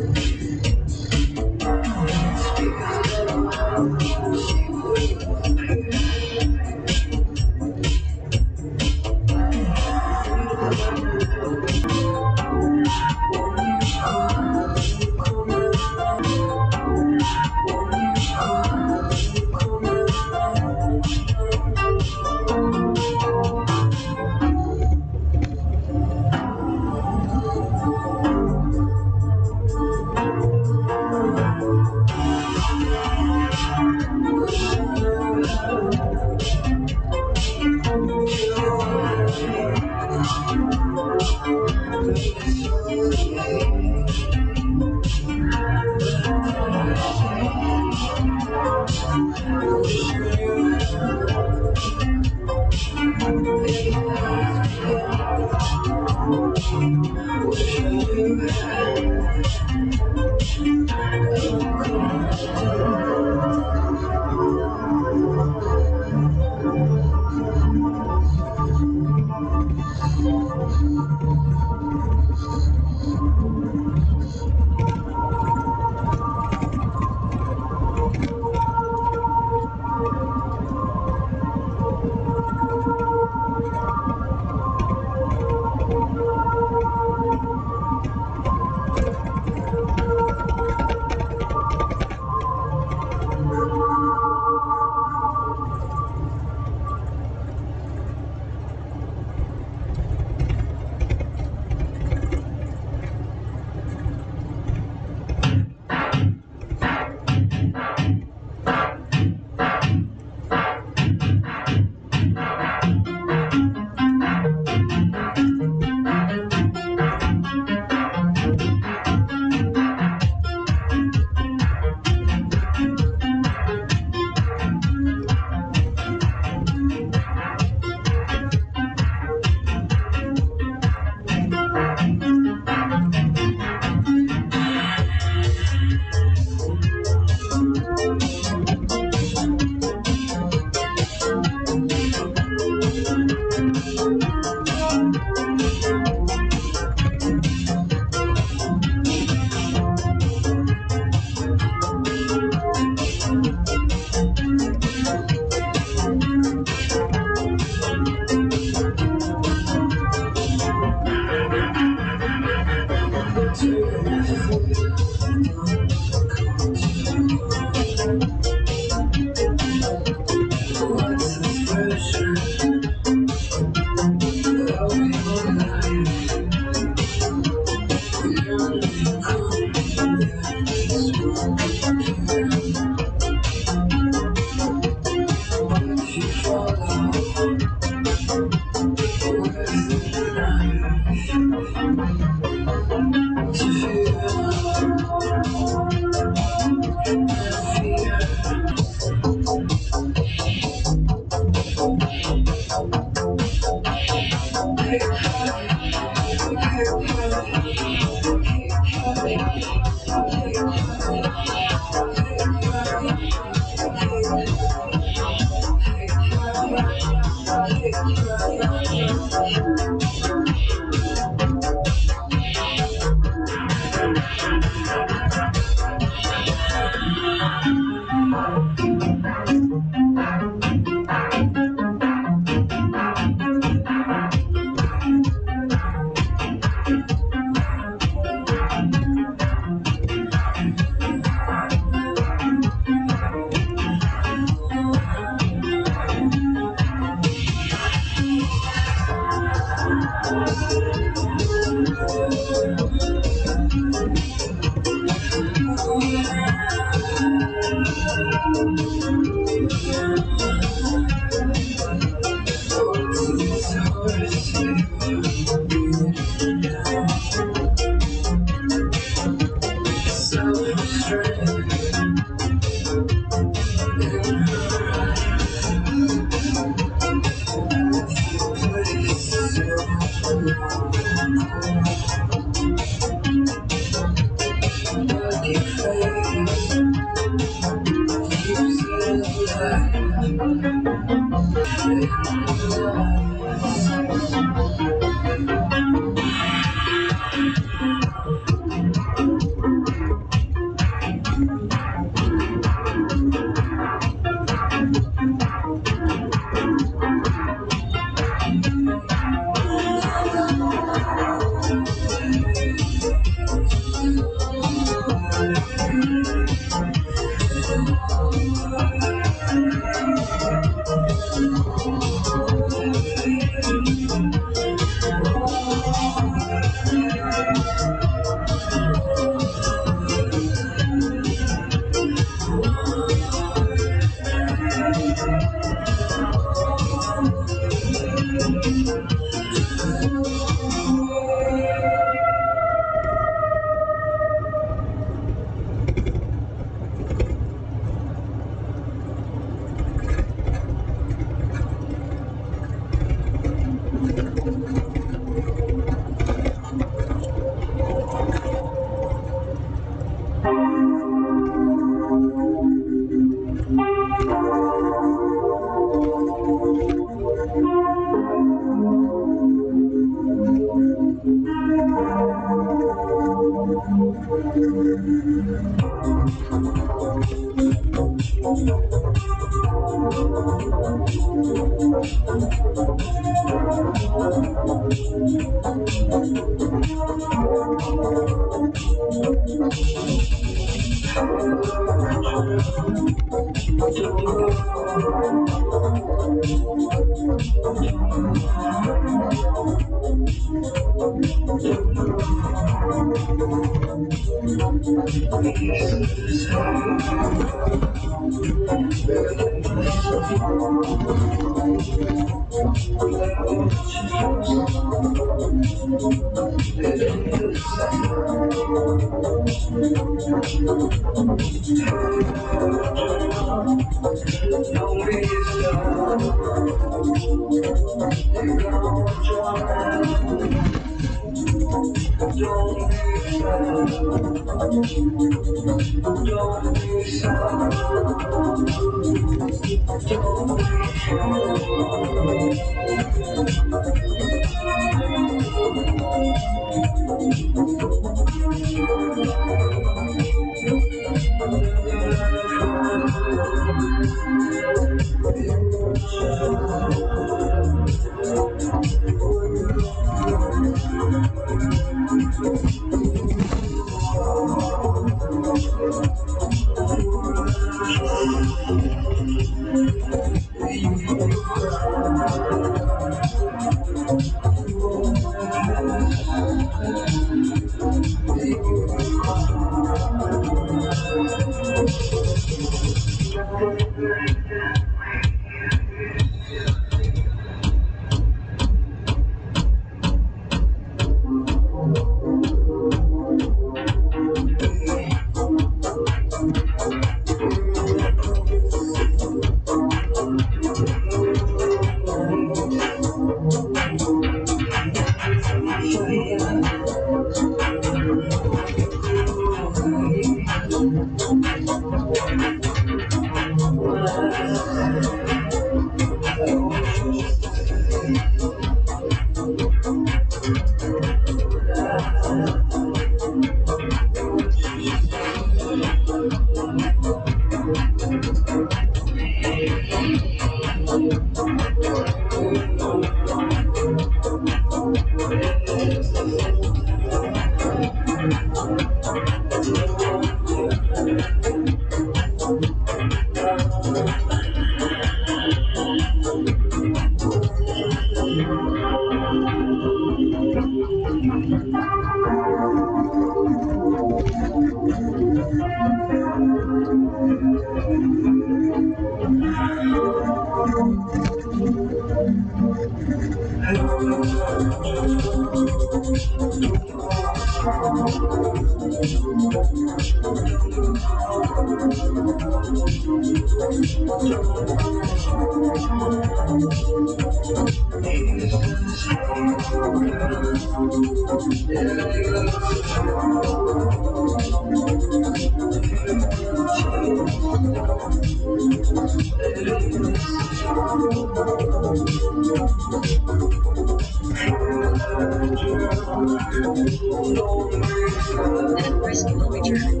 That risk will return.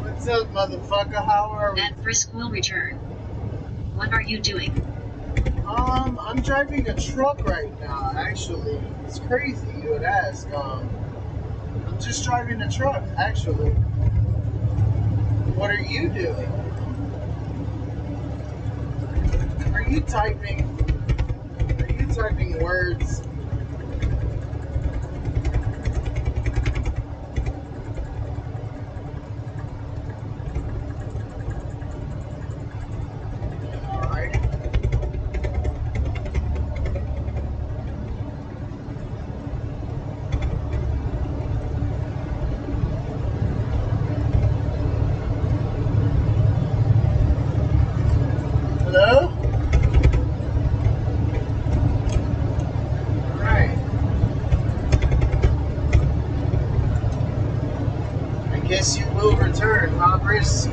What's up, motherfucker? How are we? That frisk will return. What are you doing? I'm driving a truck right now, actually. It's crazy you would ask. I'm just driving a truck, actually. What are you doing? Are you typing words? Hello? Alright. I guess you will return, huh, Brisk?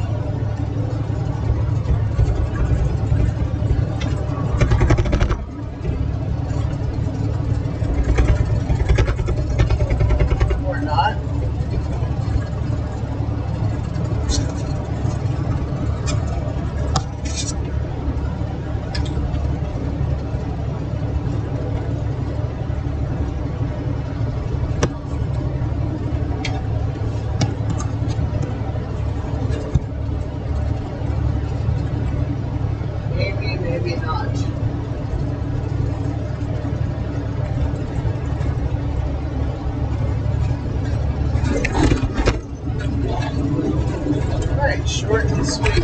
Or not? Maybe, maybe not. Alright, short and sweet.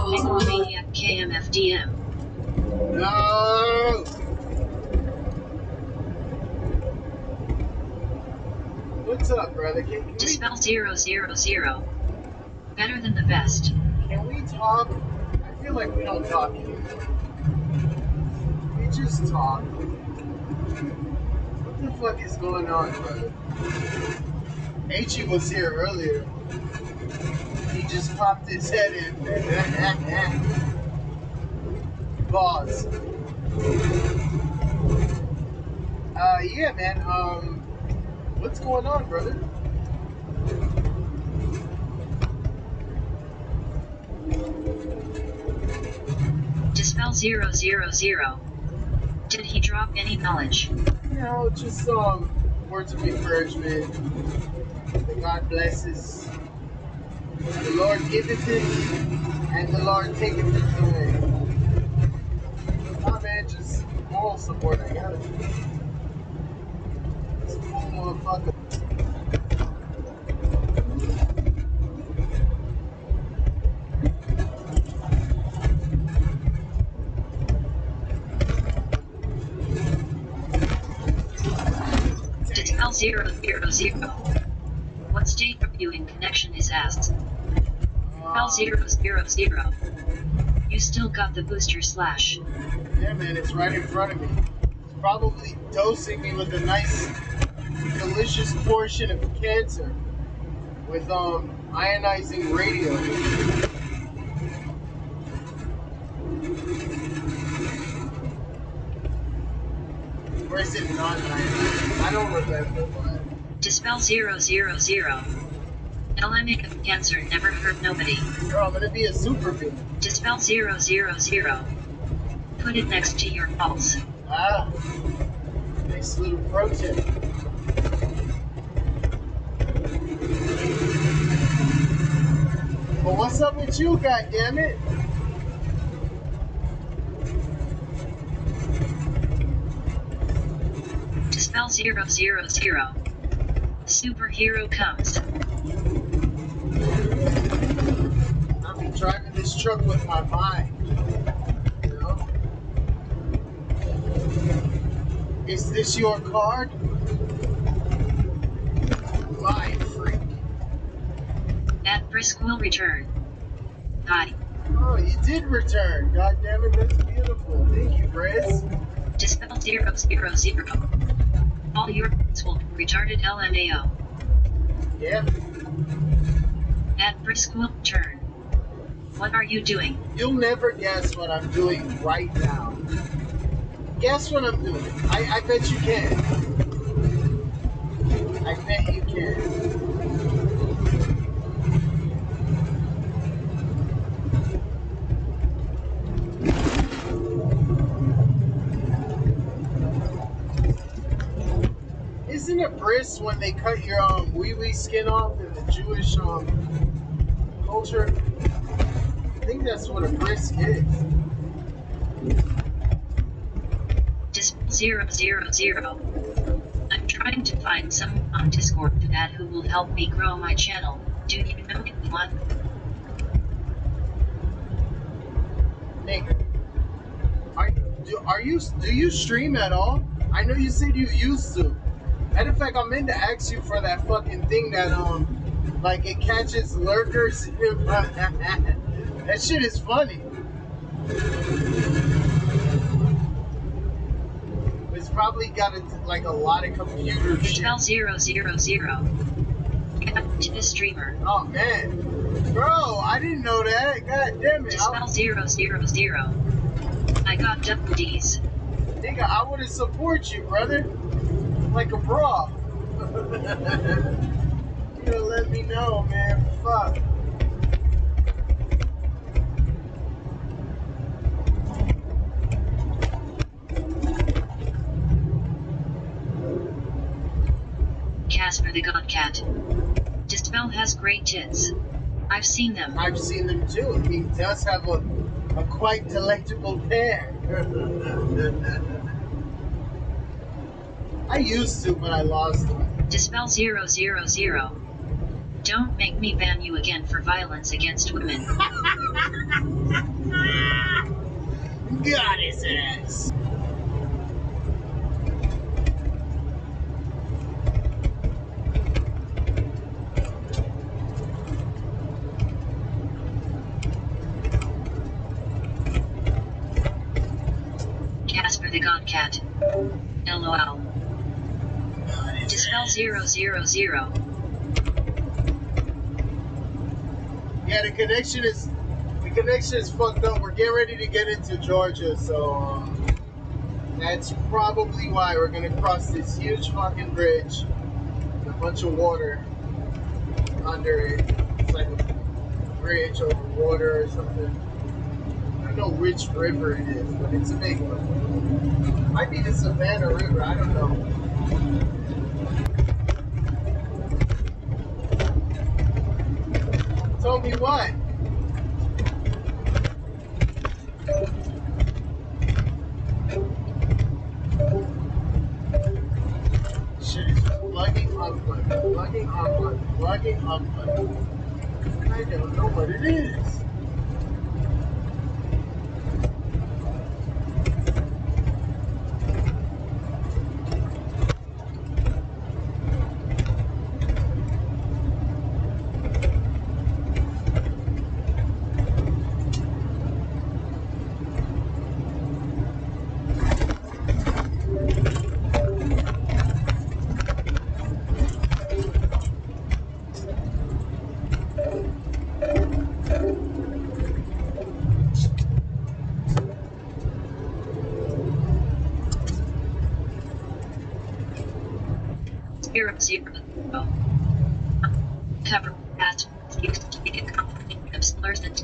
Megalomaniac KMFDM. No! What's up, brother? Can Dispel 000. Better than the best. Can we talk? I feel like we don't talk anymore. We just talk. What the fuck is going on, brother? H was here earlier. He just popped his head in. Pause. Yeah, man. What's going on, brother? Dispel 000. Did he drop any knowledge? No, just words of encouragement. That God blesses. The Lord giveth it, and the Lord taketh it away. Nah, man, just moral support. I got it. This fool motherfucker. Dispel 000. What state reviewing connection is asked? Dispel 000. You still got the booster slash. Yeah, man, it's right in front of me. It's probably dosing me with a nice, delicious portion of cancer with ionizing radio. Or is it not ionizing? I don't remember. But... Dispel 000. Epidemic of cancer never hurt nobody. Girl, I'm gonna be a super being. Dispel 000. Put it next to your pulse. Ah, nice little pro tip. But what's up with you, goddammit? Dispel 000. Superhero comes. I'll be driving this truck with my mind. You know? Is this your card? Lie, freak. At Brisk will return. Hi. Oh, you did return. God damn it, that's beautiful. Thank you, Brisk. Dispel 000. All your will retarded LMAO. Yeah. At Brisk will return. What are you doing? You'll never guess what I'm doing right now. Guess what I'm doing. I bet you can. I bet you can. Isn't it bris when they cut your wee skin off in the Jewish culture? I think that's what a bris is. Just 000. I'm trying to find someone on Discord to add who will help me grow my channel. Do you know anyone? Nigga, do you stream at all? I know you said you used to. Matter of fact, I meant to ask you for that fucking thing that like it catches lurkers. That shit is funny. It's probably got like a lot of computer shit. 000. To the streamer. Oh man, bro, I didn't know that. God damn it. Spell 000. I got double D's. Nigga, I would have support you, brother. Like a bra. You gotta let me know, man. Fuck. Casper the God Cat. Dispel has great tits. I've seen them. I've seen them too. He does have a quite delectable pair. I used to, but I lost them. Dispel 000. Don't make me ban you again for violence against women. Got his ass. Casper the God Cat. LOL. Dispel 000. Yeah, the connection is fucked up. We're getting ready to get into Georgia, so that's probably why we're gonna cross this huge fucking bridge with a bunch of water under it. It's like a bridge over water or something. I don't know which river it is, but it's a big one. Might be the Savannah River, I don't know. Tell me what? Shit is plugging, unplugging. I don't know what it is. Zero. Cover past of slurs and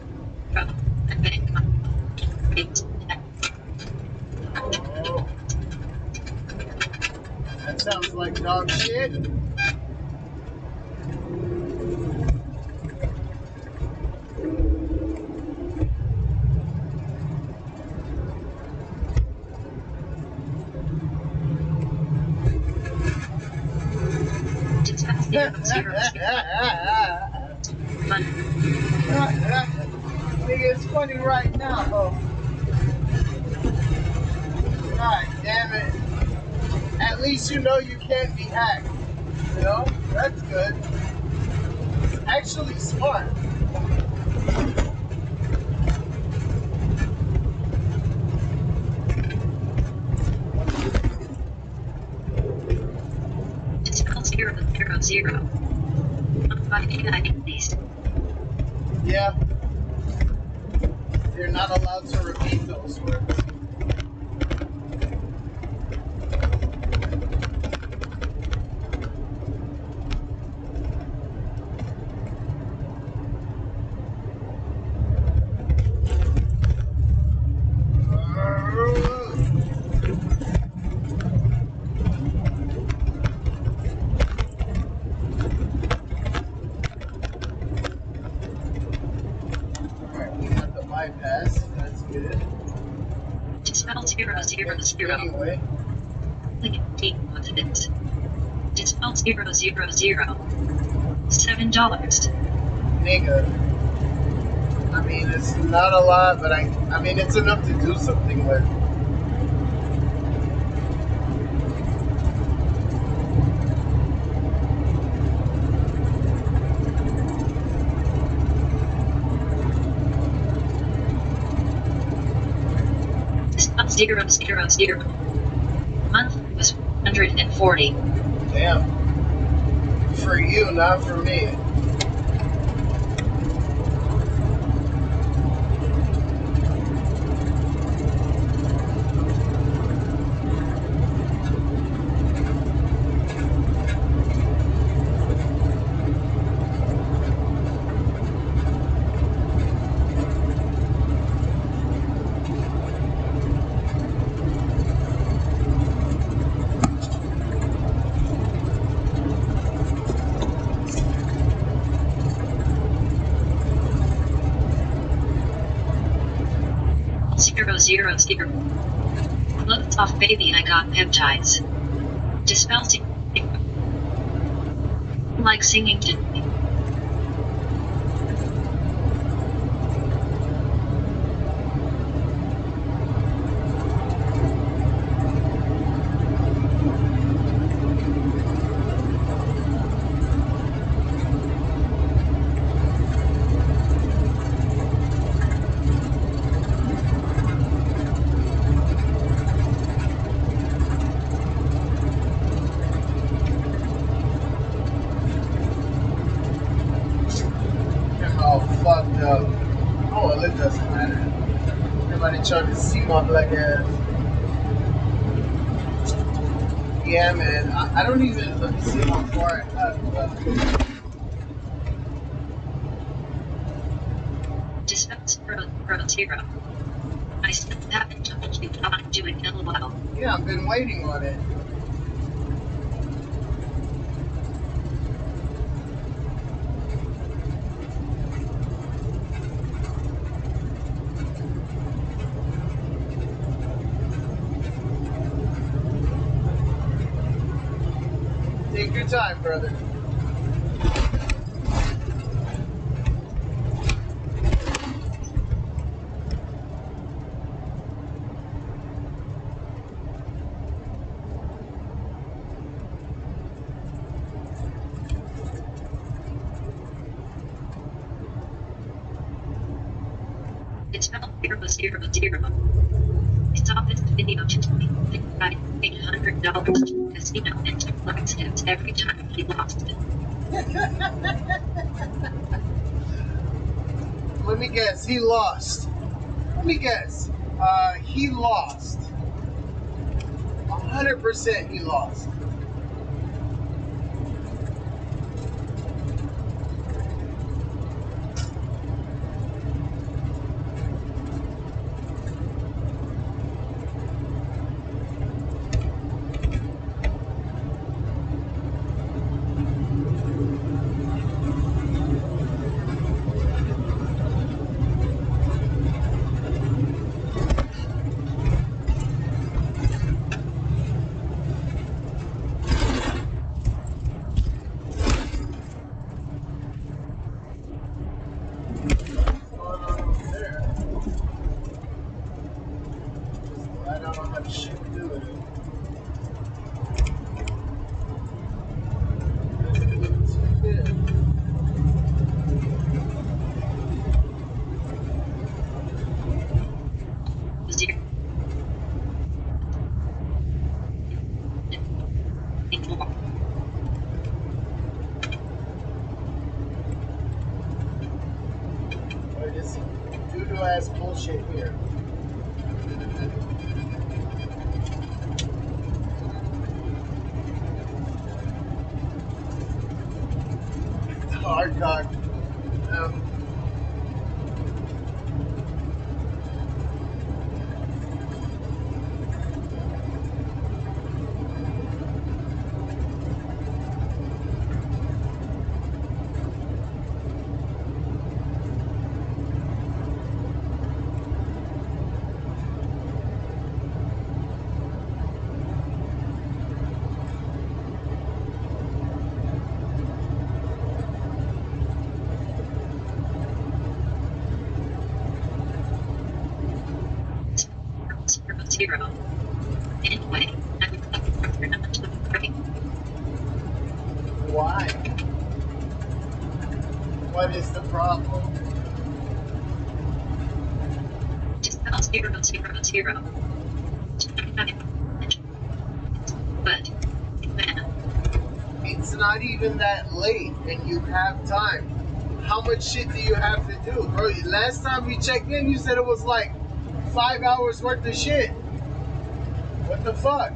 that sounds like dog shit. Nigga, it's funny right now, though. God damn it. At least you know you can't be hacked. You know? That's good. It's actually smart. It's 000. Yeah. You're not allowed to repeat those words. pass. That's good. Dispel 000. Anyway. Click D onto this. Dispel 000. $7. Nigga. I mean, it's not a lot, but I mean, it's enough to do something with. Dispel 000. Month was 140. Damn. For you, not for me. Zero. Looked off, baby. I got peptides. Dispel like singing to me. Trying to see my black ass. Yeah, man. I don't even let me see how far I have. Dispel 000. I still haven't told you what I'm doing in a while. Yeah, I've been waiting on it. Take your time, brother. It's about 000. Stop this video to $800 casino and took black steps every time he lost it. Let me guess, he lost. Let me guess. He lost. 100% he lost. Ass bullshit here. Hard cock. 0. Anyway, I would prefer not to agree. Why? What is the problem? Dispel 000. But, man. It's not even that late and you have time. How much shit do you have to do? Bro, last time we checked in, you said it was like 5 hours worth of shit. What the fuck?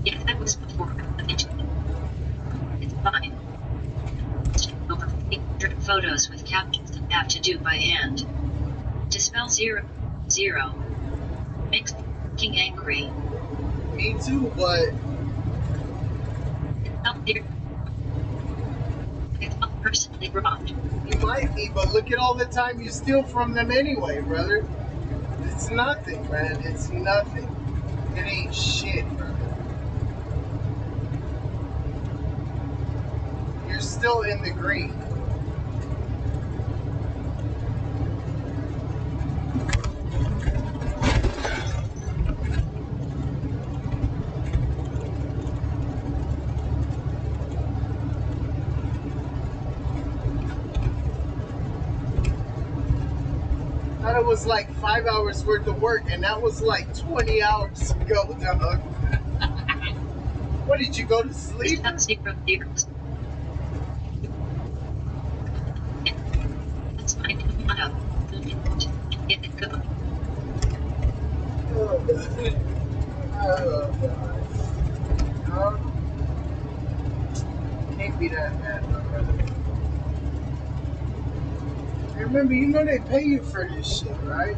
Yeah, that was before it's fine. Over 800 photos with captions that have to do by hand. Dispel 0. Makes me angry. Me too, but it's not personally wrong. you might be, but look at all the time you steal from them anyway, brother. It's nothing, man. It's nothing. It ain't shit, brother. You're still in the green. Thought it was like 5 hours worth of work, and that was like 20 hours ago, dog. What, did you go to sleep? That's fine. Get it go. Oh, God. Can't be that bad, my brother. Remember, you know they pay you for this shit, right?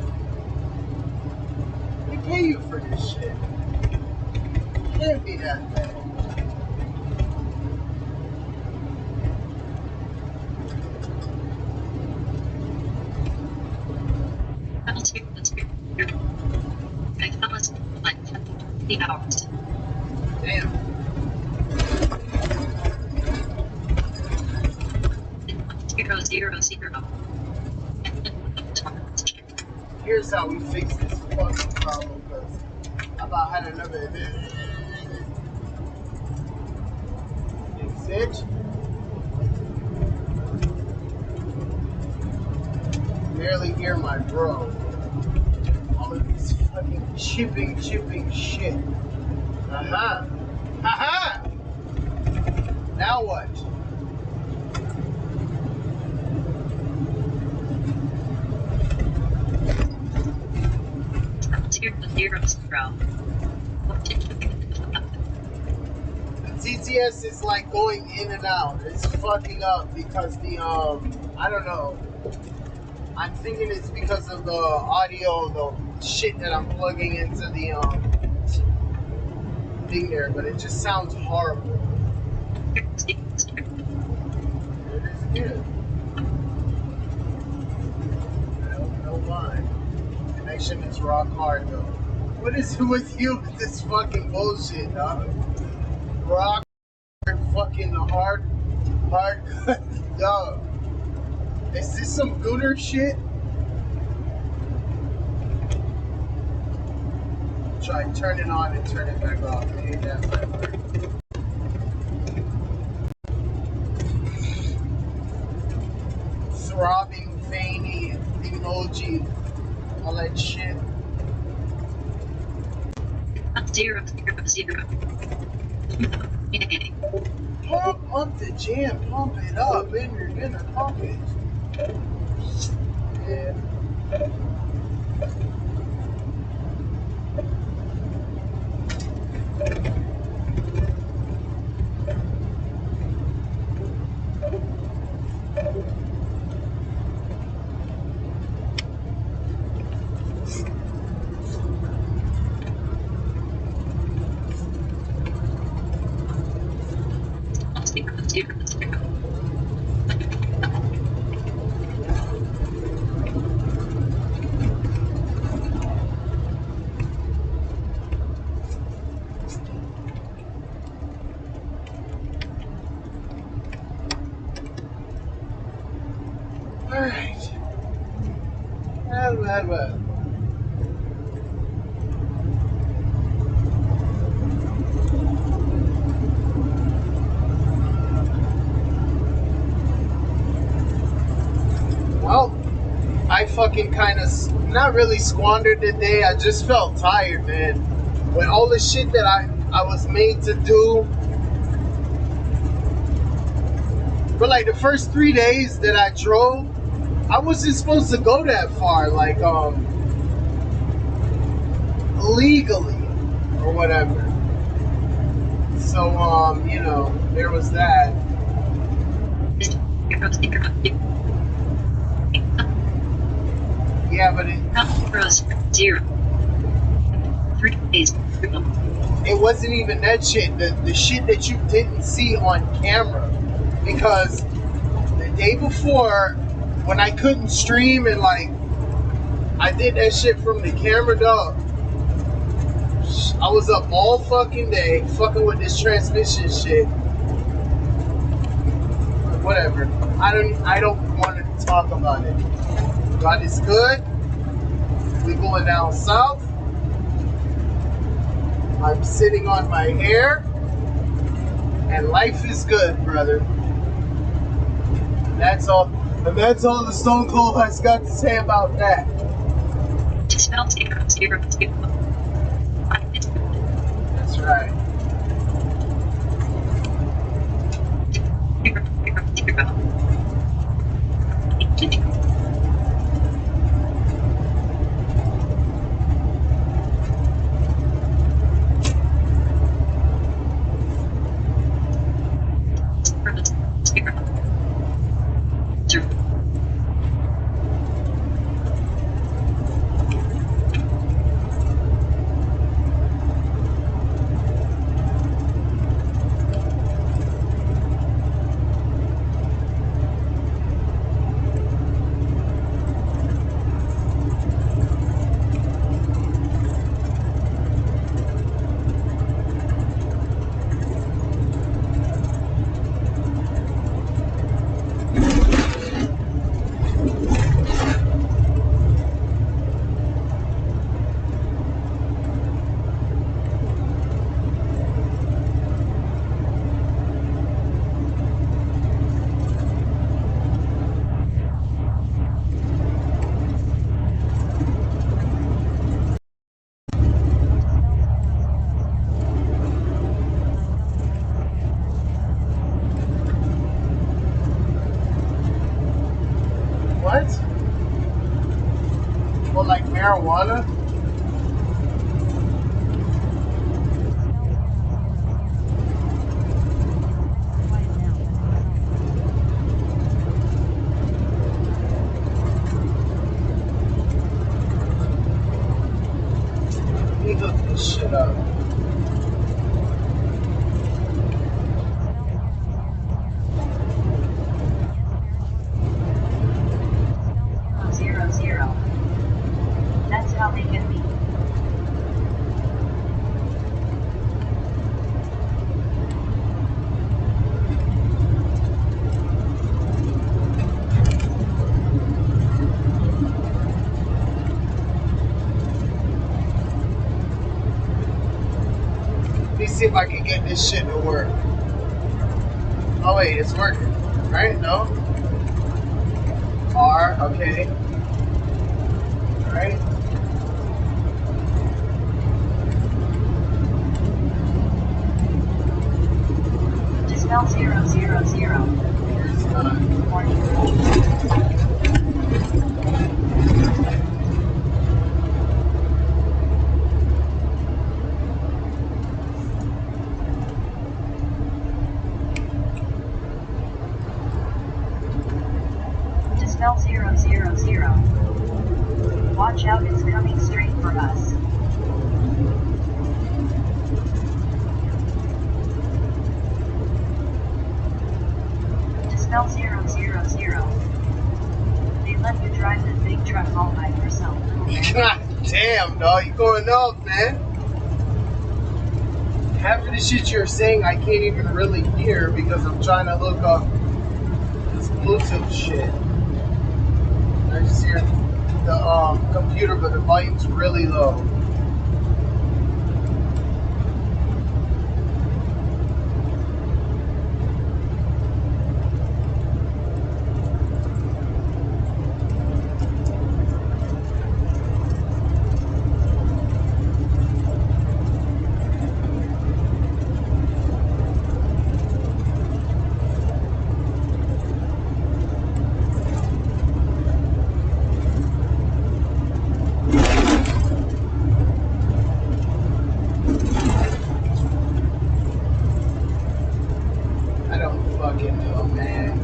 They pay you for this shit. Can't be that bad. I'll take this here. I promise like 50 hours. Damn. Zero. Here's how we fix this fucking problem, because I about had another event. Fix it. Barely hear my bro. All of this fucking chipping shit. Aha! Aha! Now what? Zero. The TTS is like going in and out. It's fucking up because the I don't know. I'm thinking it's because of the audio, the shit that I'm plugging into the thing there, but it just sounds horrible. It is good. I don't know why. Connection is rock hard though. What is it with you with this fucking bullshit, dog? Rock fucking hard, dog. Is this some gooner shit? Try turn it on and turn it back off. It ain't that bad. Throbbing, veiny, emoji, all that shit. Zero. Pump up the jam, pump it up, and you're gonna pump it. Yeah. Alright. Well. Well, I fucking kind of, not really squandered the day, I just felt tired, man. With all the shit that I was made to do. But like the first 3 days that I drove, I wasn't supposed to go that far, like, legally, or whatever. So, you know, there was that. Yeah, but it wasn't even that shit. The shit that you didn't see on camera. Because the day before, when I couldn't stream and like, I did that shit from the camera, dog. I was up all fucking day fucking with this transmission shit. Whatever. I don't want to talk about it. God is good. We going down south. I'm sitting on my hair. And life is good, brother. And that's all the Stone Cold has got to say about that. That's right. What? Well, like marijuana? Let me hook this shit up. That's how they can be. Let me see if I can get this shit to work. Oh wait, it's working, right? No? R, okay. Alright. Dispel 000. Dispel 000. Watch out, it's coming straight for us. Dispel 000. They let you drive the big truck all by yourself. God damn, dog, you going up, man. Half of the shit you're saying I can't even really hear because I'm trying to hook up this Bluetooth shit. I just hear the computer, but the volume's really low. I don't fucking know, man.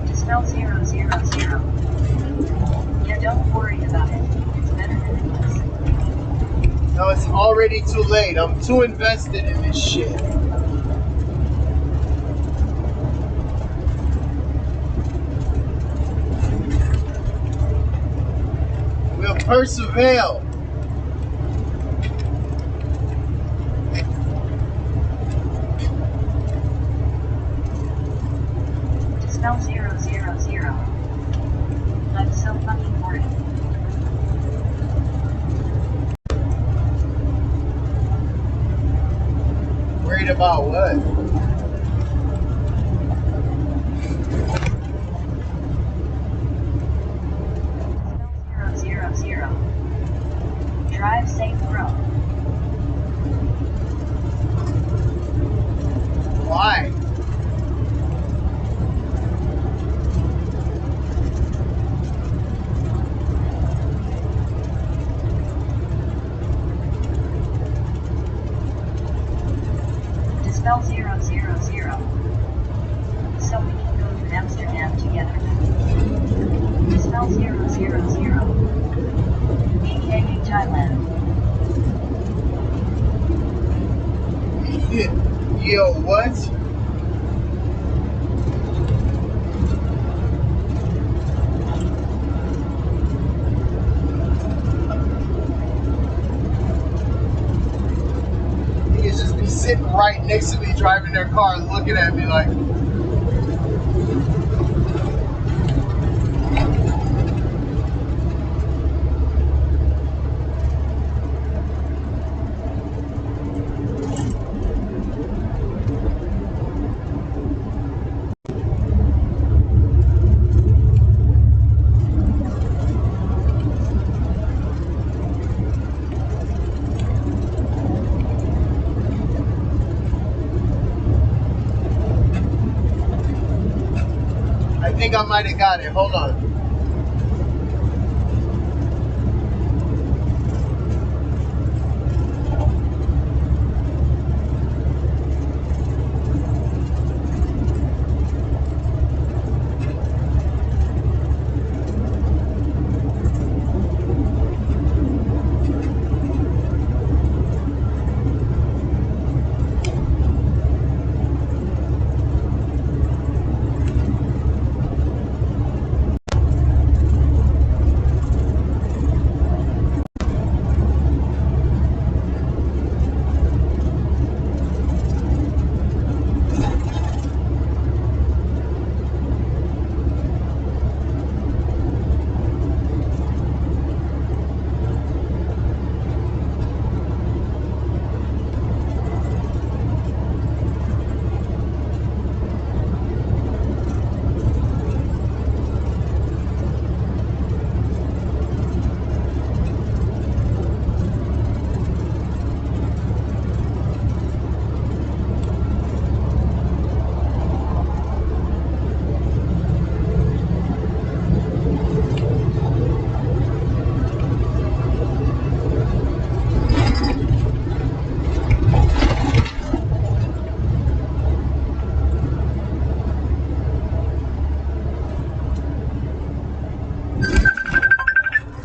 Dispel 000. Yeah, don't worry about it. It's better than it was. No, it's already too late. I'm too invested in this shit. We'll persevere. Dispel 000. I'm so fucking worried. Worried about what? 000. Drive safe, bro. Why? Dispel 000. So we can go to Amsterdam together. Dispel 000. AKA Thailand. Yo, what? Niggas just be sitting right next to me driving their car looking at me like, I think I might have got it. Hold on.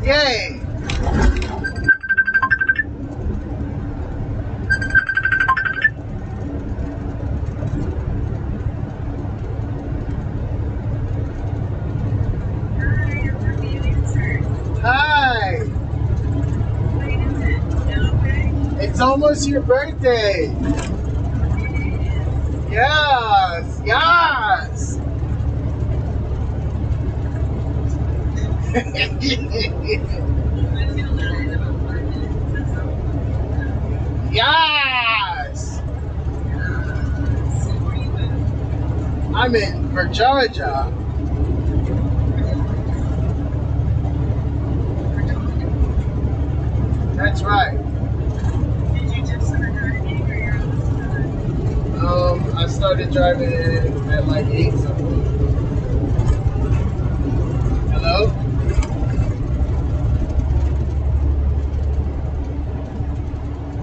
Yay! Hi! It's almost your birthday. Yes, yes. Yes. I'm in for Georgia. That's right. I started driving at like 8 something. Hello?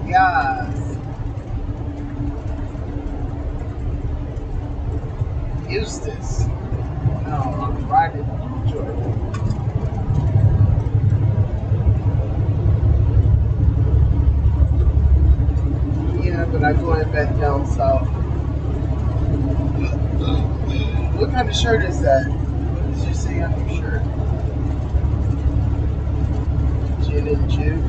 Yes. Eustace. No, I'm riding to Georgia. Yeah, but I'm going back down south. What kind of shirt is that? What does you say on your shirt? Gin and Jude?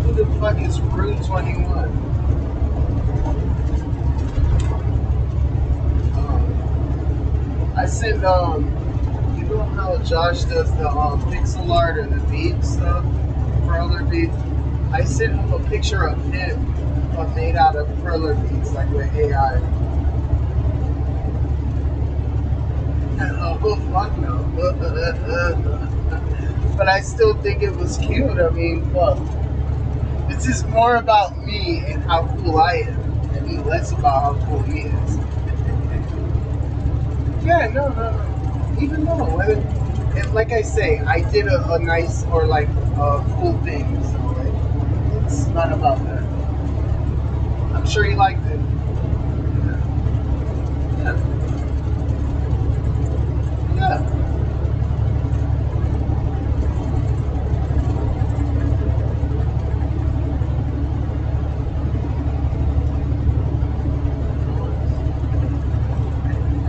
Who the fuck is Rude 21? I send you know how Josh does the pixel art or the bead stuff, perler beads? I sent him a picture of him made out of perler beads, like with AI. Oh fuck no. But I still think it was cute. I mean, fuck. This is more about me and how cool I am, and less about how cool he is. Yeah, no. Even though, and like I say, I did a nice or like a cool thing, so like, it's not about that. I'm sure he liked it. Yeah.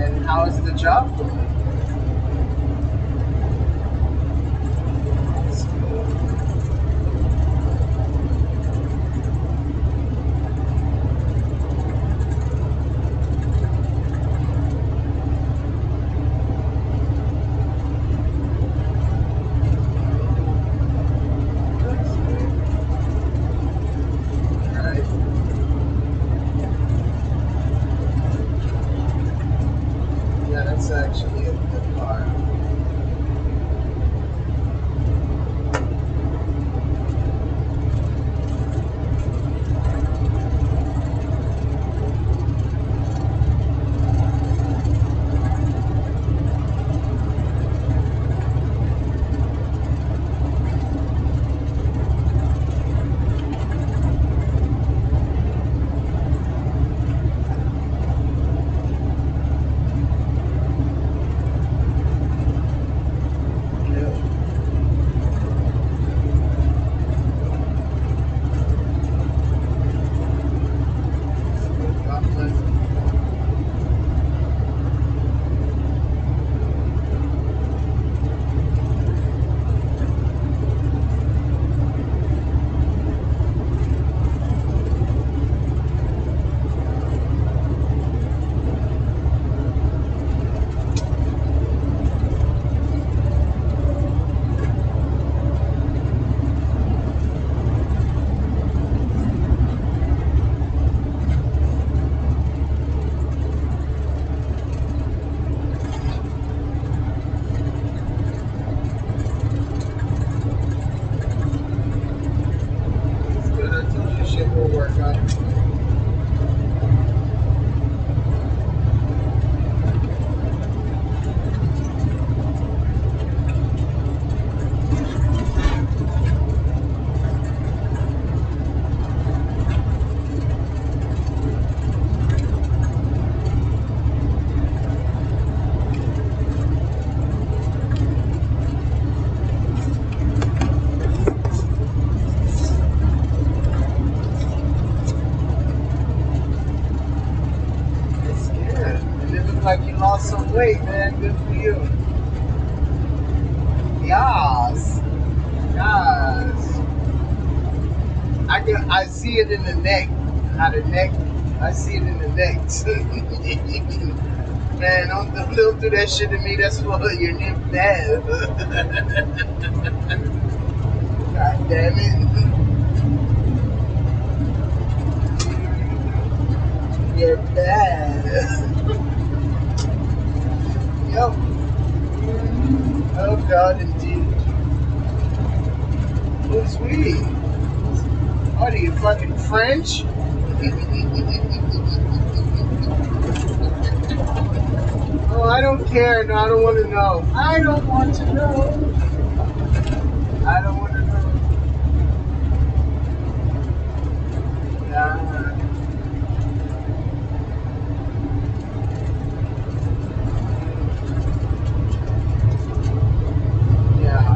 And how is the job going? Yeah, that's actually a good car. lost some weight, man. Good for you. Yes. Yes. I see it in the neck. How the neck, I see it in the neck. Man, don't do that shit to me. That's for your new dad. God damn it. You're bad. Yep. Oh God, indeed. Who's we? What are you, fucking French? Oh, I don't care. No, I don't want to know. I don't want to know. I don't want to know. Yeah.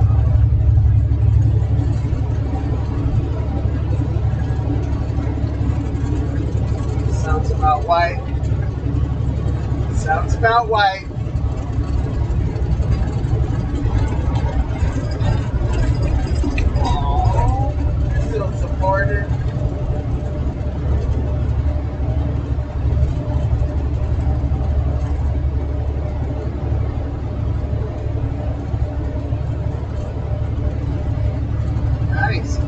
Sounds about white. Sounds about white. Oh, still supported. Nice.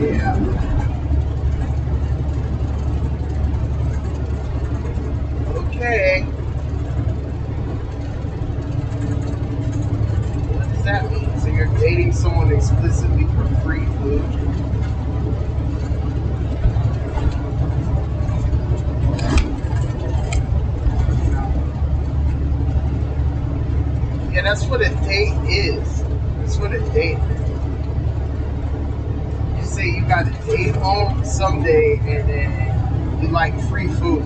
Yeah. Okay. What does that mean? So you're dating someone explicitly for free food? Yeah, that's what a date is. That's what a date is. You say you got a date home someday and then you like free food.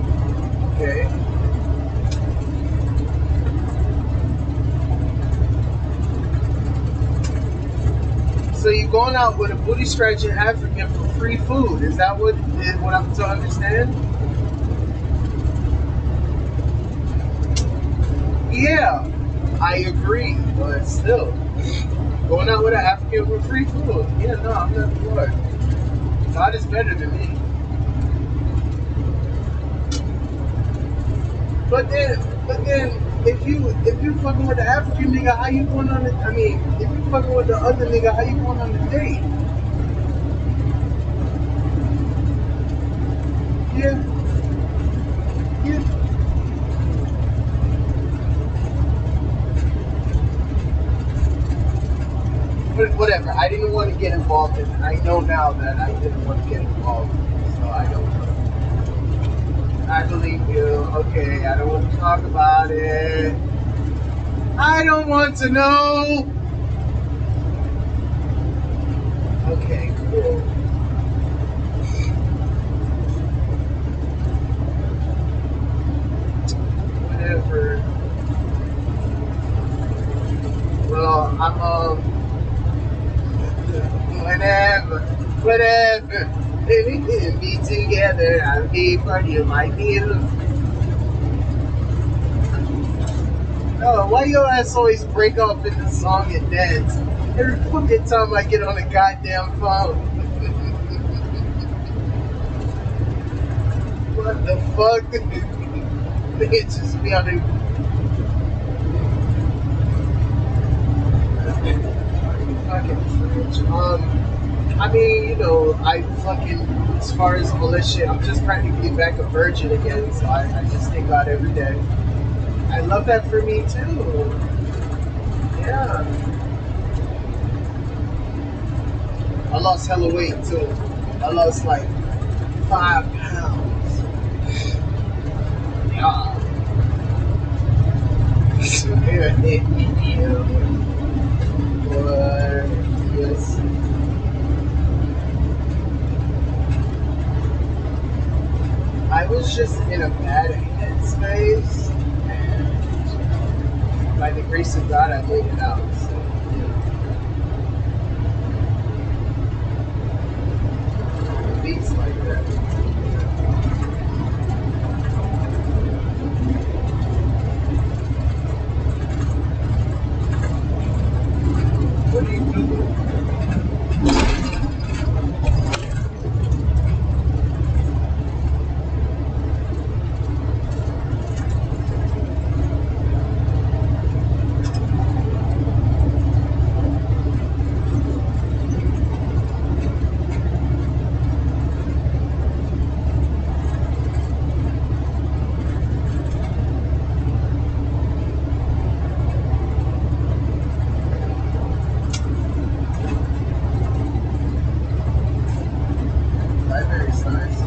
Okay. So you're going out with a booty scratching African for free food. Is that what I'm to understand? Yeah, I agree, but still, going out with an African for free food. Yeah, no, I'm not for it. God is better than me. But then, if you fucking with the African nigga, how you going on it? I mean, if you fucking with the other nigga, how you going on the date? Yeah. Yeah. But whatever. I didn't want to get involved in it. I know now that I didn't want to get involved in it, so I don't. I believe you. Okay, I don't want to talk about it. I don't want to know. Okay, cool. Whatever. Well, I'm whatever. Be together. I'll be part of my deal. Oh, why your ass always break up in the song and dance? Every fucking time I get on the goddamn phone. What the fuck? It just be on the. Fucking French. I mean, you know, I fucking, as far as all this shit, I'm just practically back a virgin again, so I just thank God every day. I love that for me too. Yeah. I lost hella weight too. I lost like 5 pounds. Yeah. But, yes. I was just in a bad headspace. by the grace of God, I made it out. So, beats like that. What are you doing? Library's nice.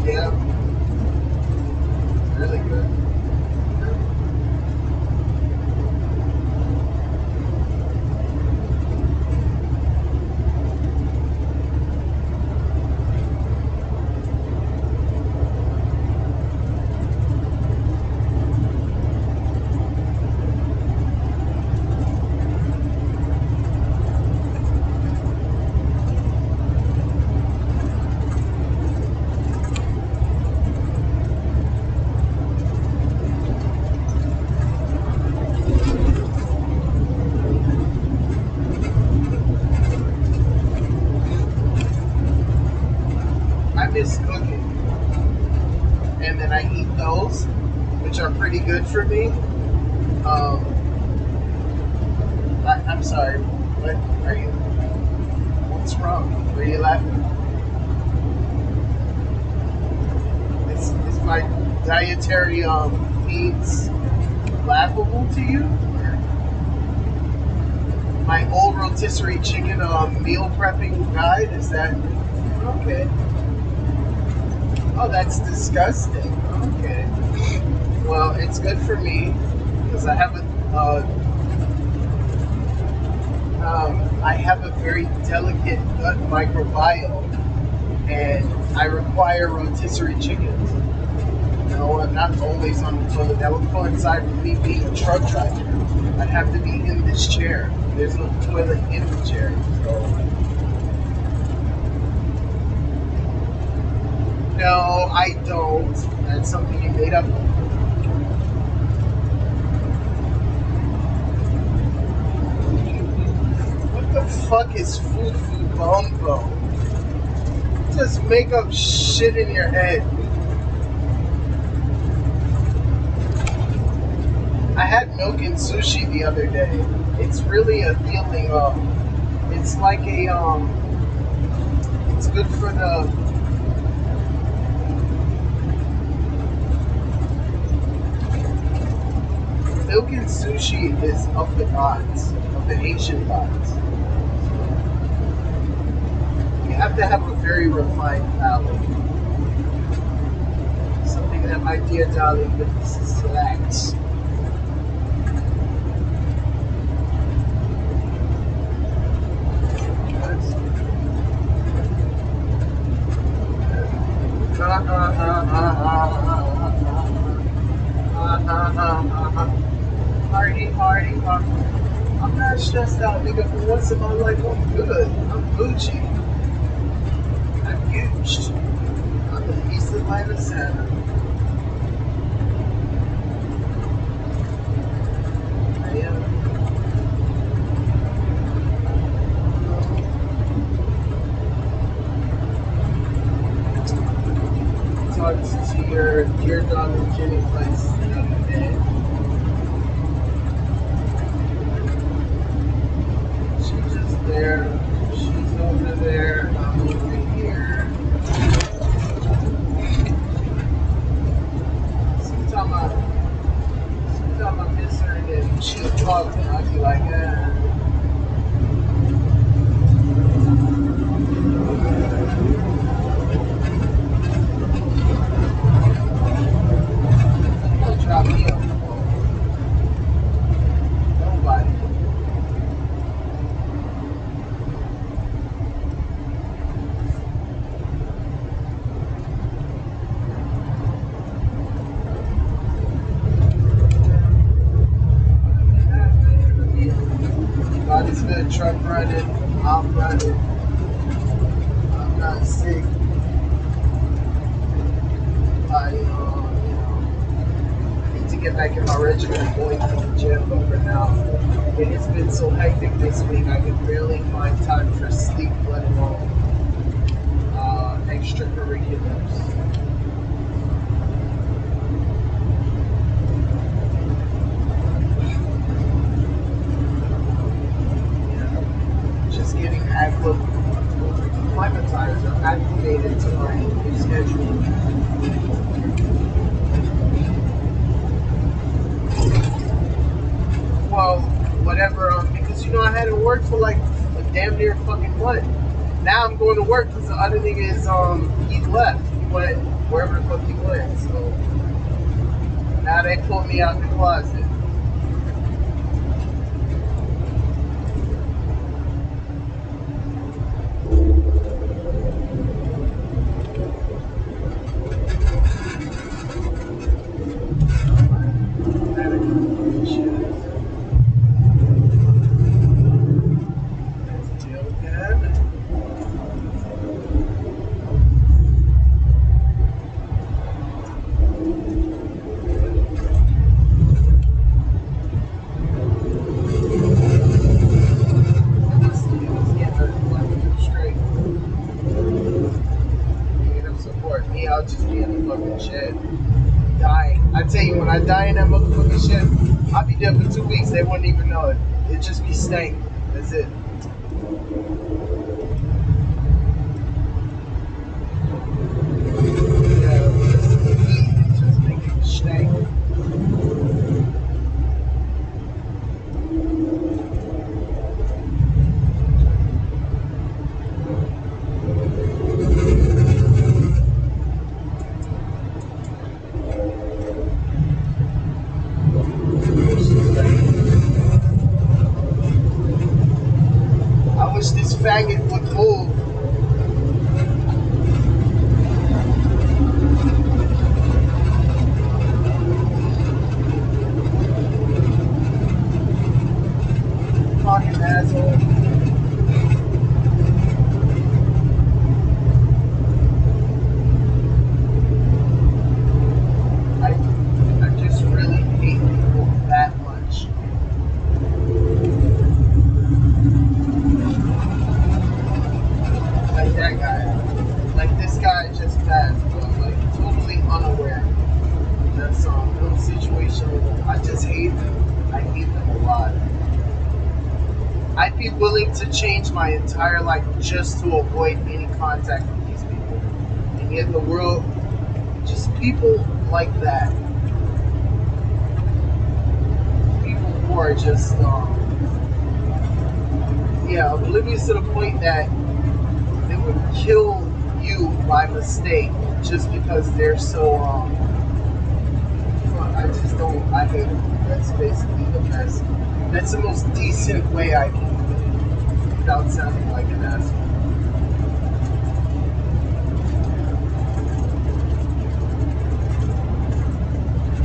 Yeah. Really good. I miss cooking. And then I eat those, which are pretty good for me. I'm sorry. What are you? What's wrong? Why are you laughing? Is my dietary needs laughable to you? My old rotisserie chicken meal prepping guide, is that okay? Oh, that's disgusting. Okay. Well, it's good for me because I have a very delicate gut microbiome, and I require rotisserie chickens. You know, I'm not always on the toilet. That would coincide with me being a truck driver. I'd have to be in this chair. There's no toilet in the chair. So. No, I don't. That's something you made up. What the fuck is fufu bongo? Just make up shit in your head. I had milk and sushi the other day. It's really a feeling of. It's like a It's good for the. Milk and sushi is of the gods, of the ancient gods. You have to have a very refined palate. Something that my dear darling witnesses lacks. Party. I'm not stressed out, nigga. For once in my life, I'm good. I'm Gucci. I'm engaged on the East Atlanta Center. I am. Talked to your dear daughter Jenny place the other day. She's just there. She's over there. I'm over here. Sometimes I miss her and then she'll talk and I'll be like, don't drop me off. Nobody. God is good. Truck running. I'm running. I'm not sick. I need to get back in my regimen, going to the gym, but for now, it has been so hectic this week, I can barely find time for sleep, let alone extracurriculars. Just getting acclimatized or acclimated to my new schedule. Well, whatever, because I hadn't worked for like a damn near fucking month. Now I'm going to work because the other thing is he left. He went wherever the fuck he went. So now they pulled me out the closet. I'll just be in the fucking shed, dying. I tell you, when I die in that motherfucking shed, I'll be there for 2 weeks. They wouldn't even know it. It'd just be stank. That's it. Yeah, just the heat. It's just making it stank. I wish this faggot would move. Fucking asshole. I just really hate people that much. Like that guy. Like this guy just passed, bro. Like totally unaware. That's no situation. I just hate them. I hate them a lot. I'd be willing to change my entire life just to avoid any contact with these people. And yet the world, just people like that. People who are just, oblivious to the point that they would kill you by mistake just because they're so, I just don't, I hate it. That's basically the best. That's the most decent way I can put it without sounding like an asshole.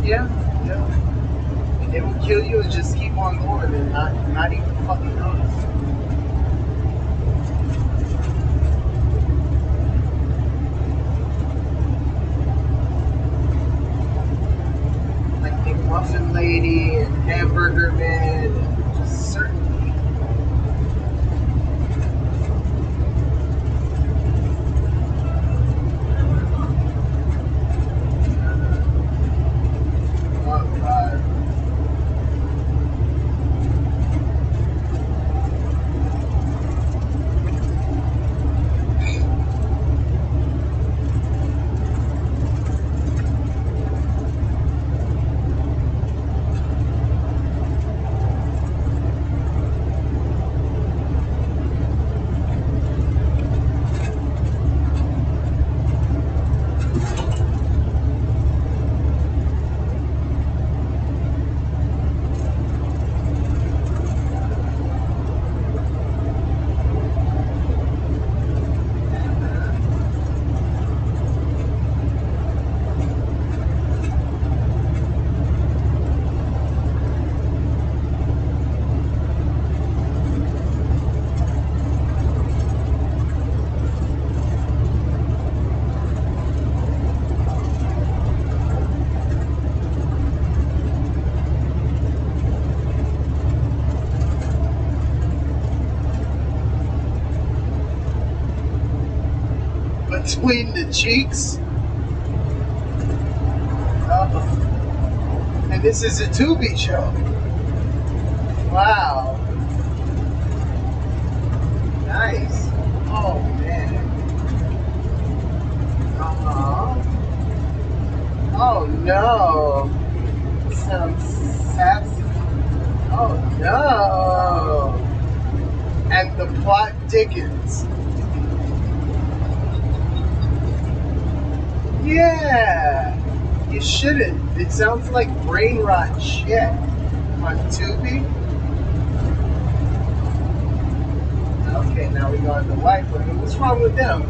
Yeah. And they will kill you and just keep on going and not even fucking notice. Muffin Lady and Hamburger Man and just certain people. Oh God. Between the cheeks. And this is a Tubi show. Wow. Nice. Oh man. Oh no. Some sassy. Oh no. And the plot thickens. Yeah, you shouldn't. It sounds like brain rot shit on Tubi. Okay, now we got the white women. What's wrong with them?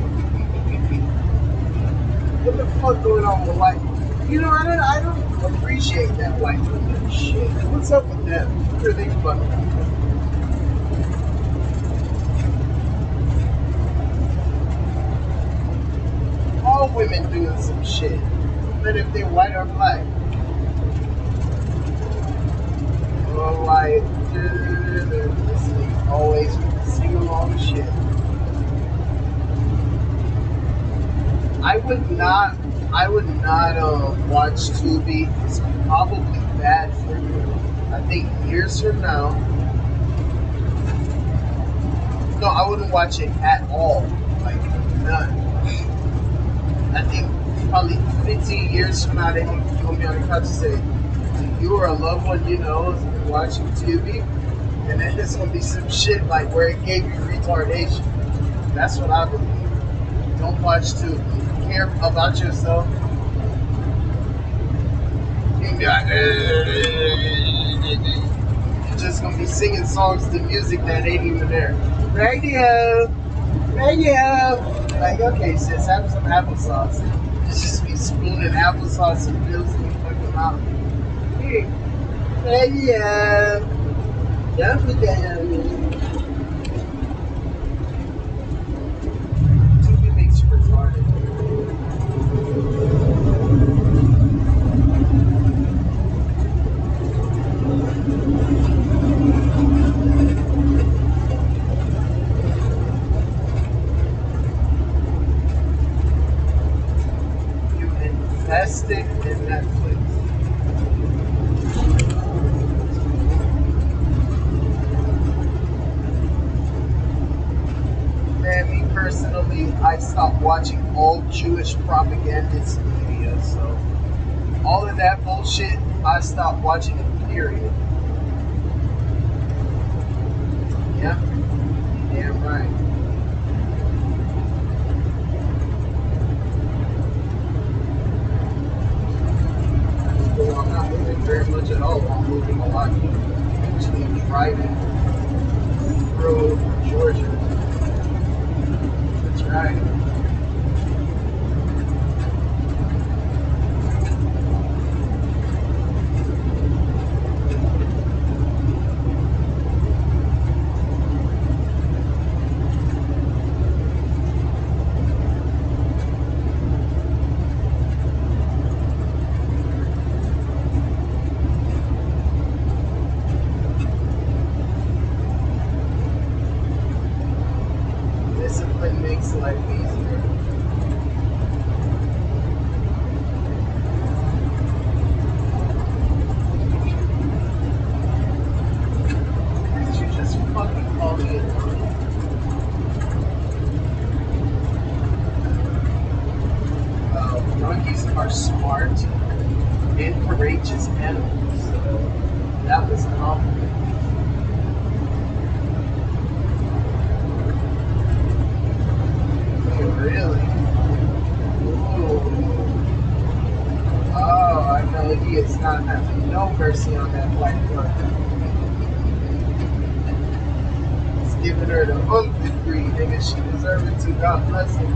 What the fuck going on with white women? You know, I don't appreciate that white women shit. What's up with them? What are they fucking about? All women doing some shit, even if they're white or black. Or like, listening, always sing along shit. I would not watch Tubi. It's probably bad for you. I think years from now, no, I wouldn't watch it at all. Like, none. I think probably 15 years from now, they're going to be on the couch and say, you or a loved one you know has been watching TV, and then there's going to be some shit like where it gave you retardation. That's what I believe. Don't watch TV. Care about yourself. You can be like, you're just going to be singing songs to music that ain't even there. Radio! Like, okay, sis, have some applesauce. It's just be spooning applesauce and pills in your fucking mouth. Hey, don't forget me. Tubi makes you retarded. Invested in Netflix. Man, me personally, I stopped watching all Jewish propagandist media, so all of that bullshit, I stopped watching it, period. Yeah, damn right. Well, I'm not moving very much at all. I'm moving a lot. Actually, I'm driving through Georgia. That's right. makes life easier. Can't you just fucking call me in? Monkeys are smart and courageous animals. So that was a compliment. Really? Ooh. Oh, I know he is not having no mercy on that white woman. He's giving her the hook degree, nigga. She deserves it too. God bless him.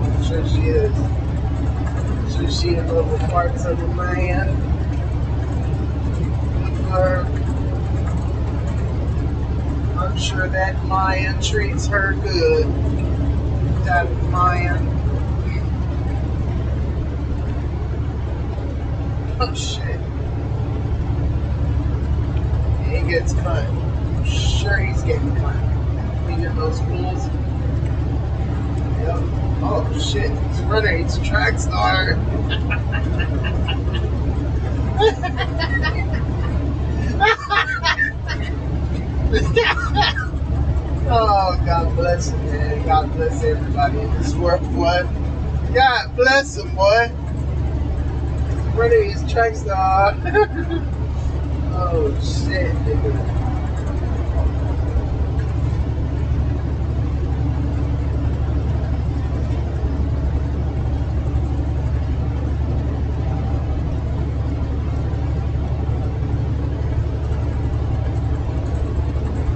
I'm sure she is. I'm sure she in little parts of the man. Good for her. I'm sure that Mayan treats her good. That Mayan. Oh shit. He gets cut. I'm sure he's getting cut. Cleaning those fools. Yep. Oh shit. He's running. He's a track star. Oh, God bless him, man. God bless everybody in this world, boy. God bless him, boy. Running his track star. Oh, shit, nigga.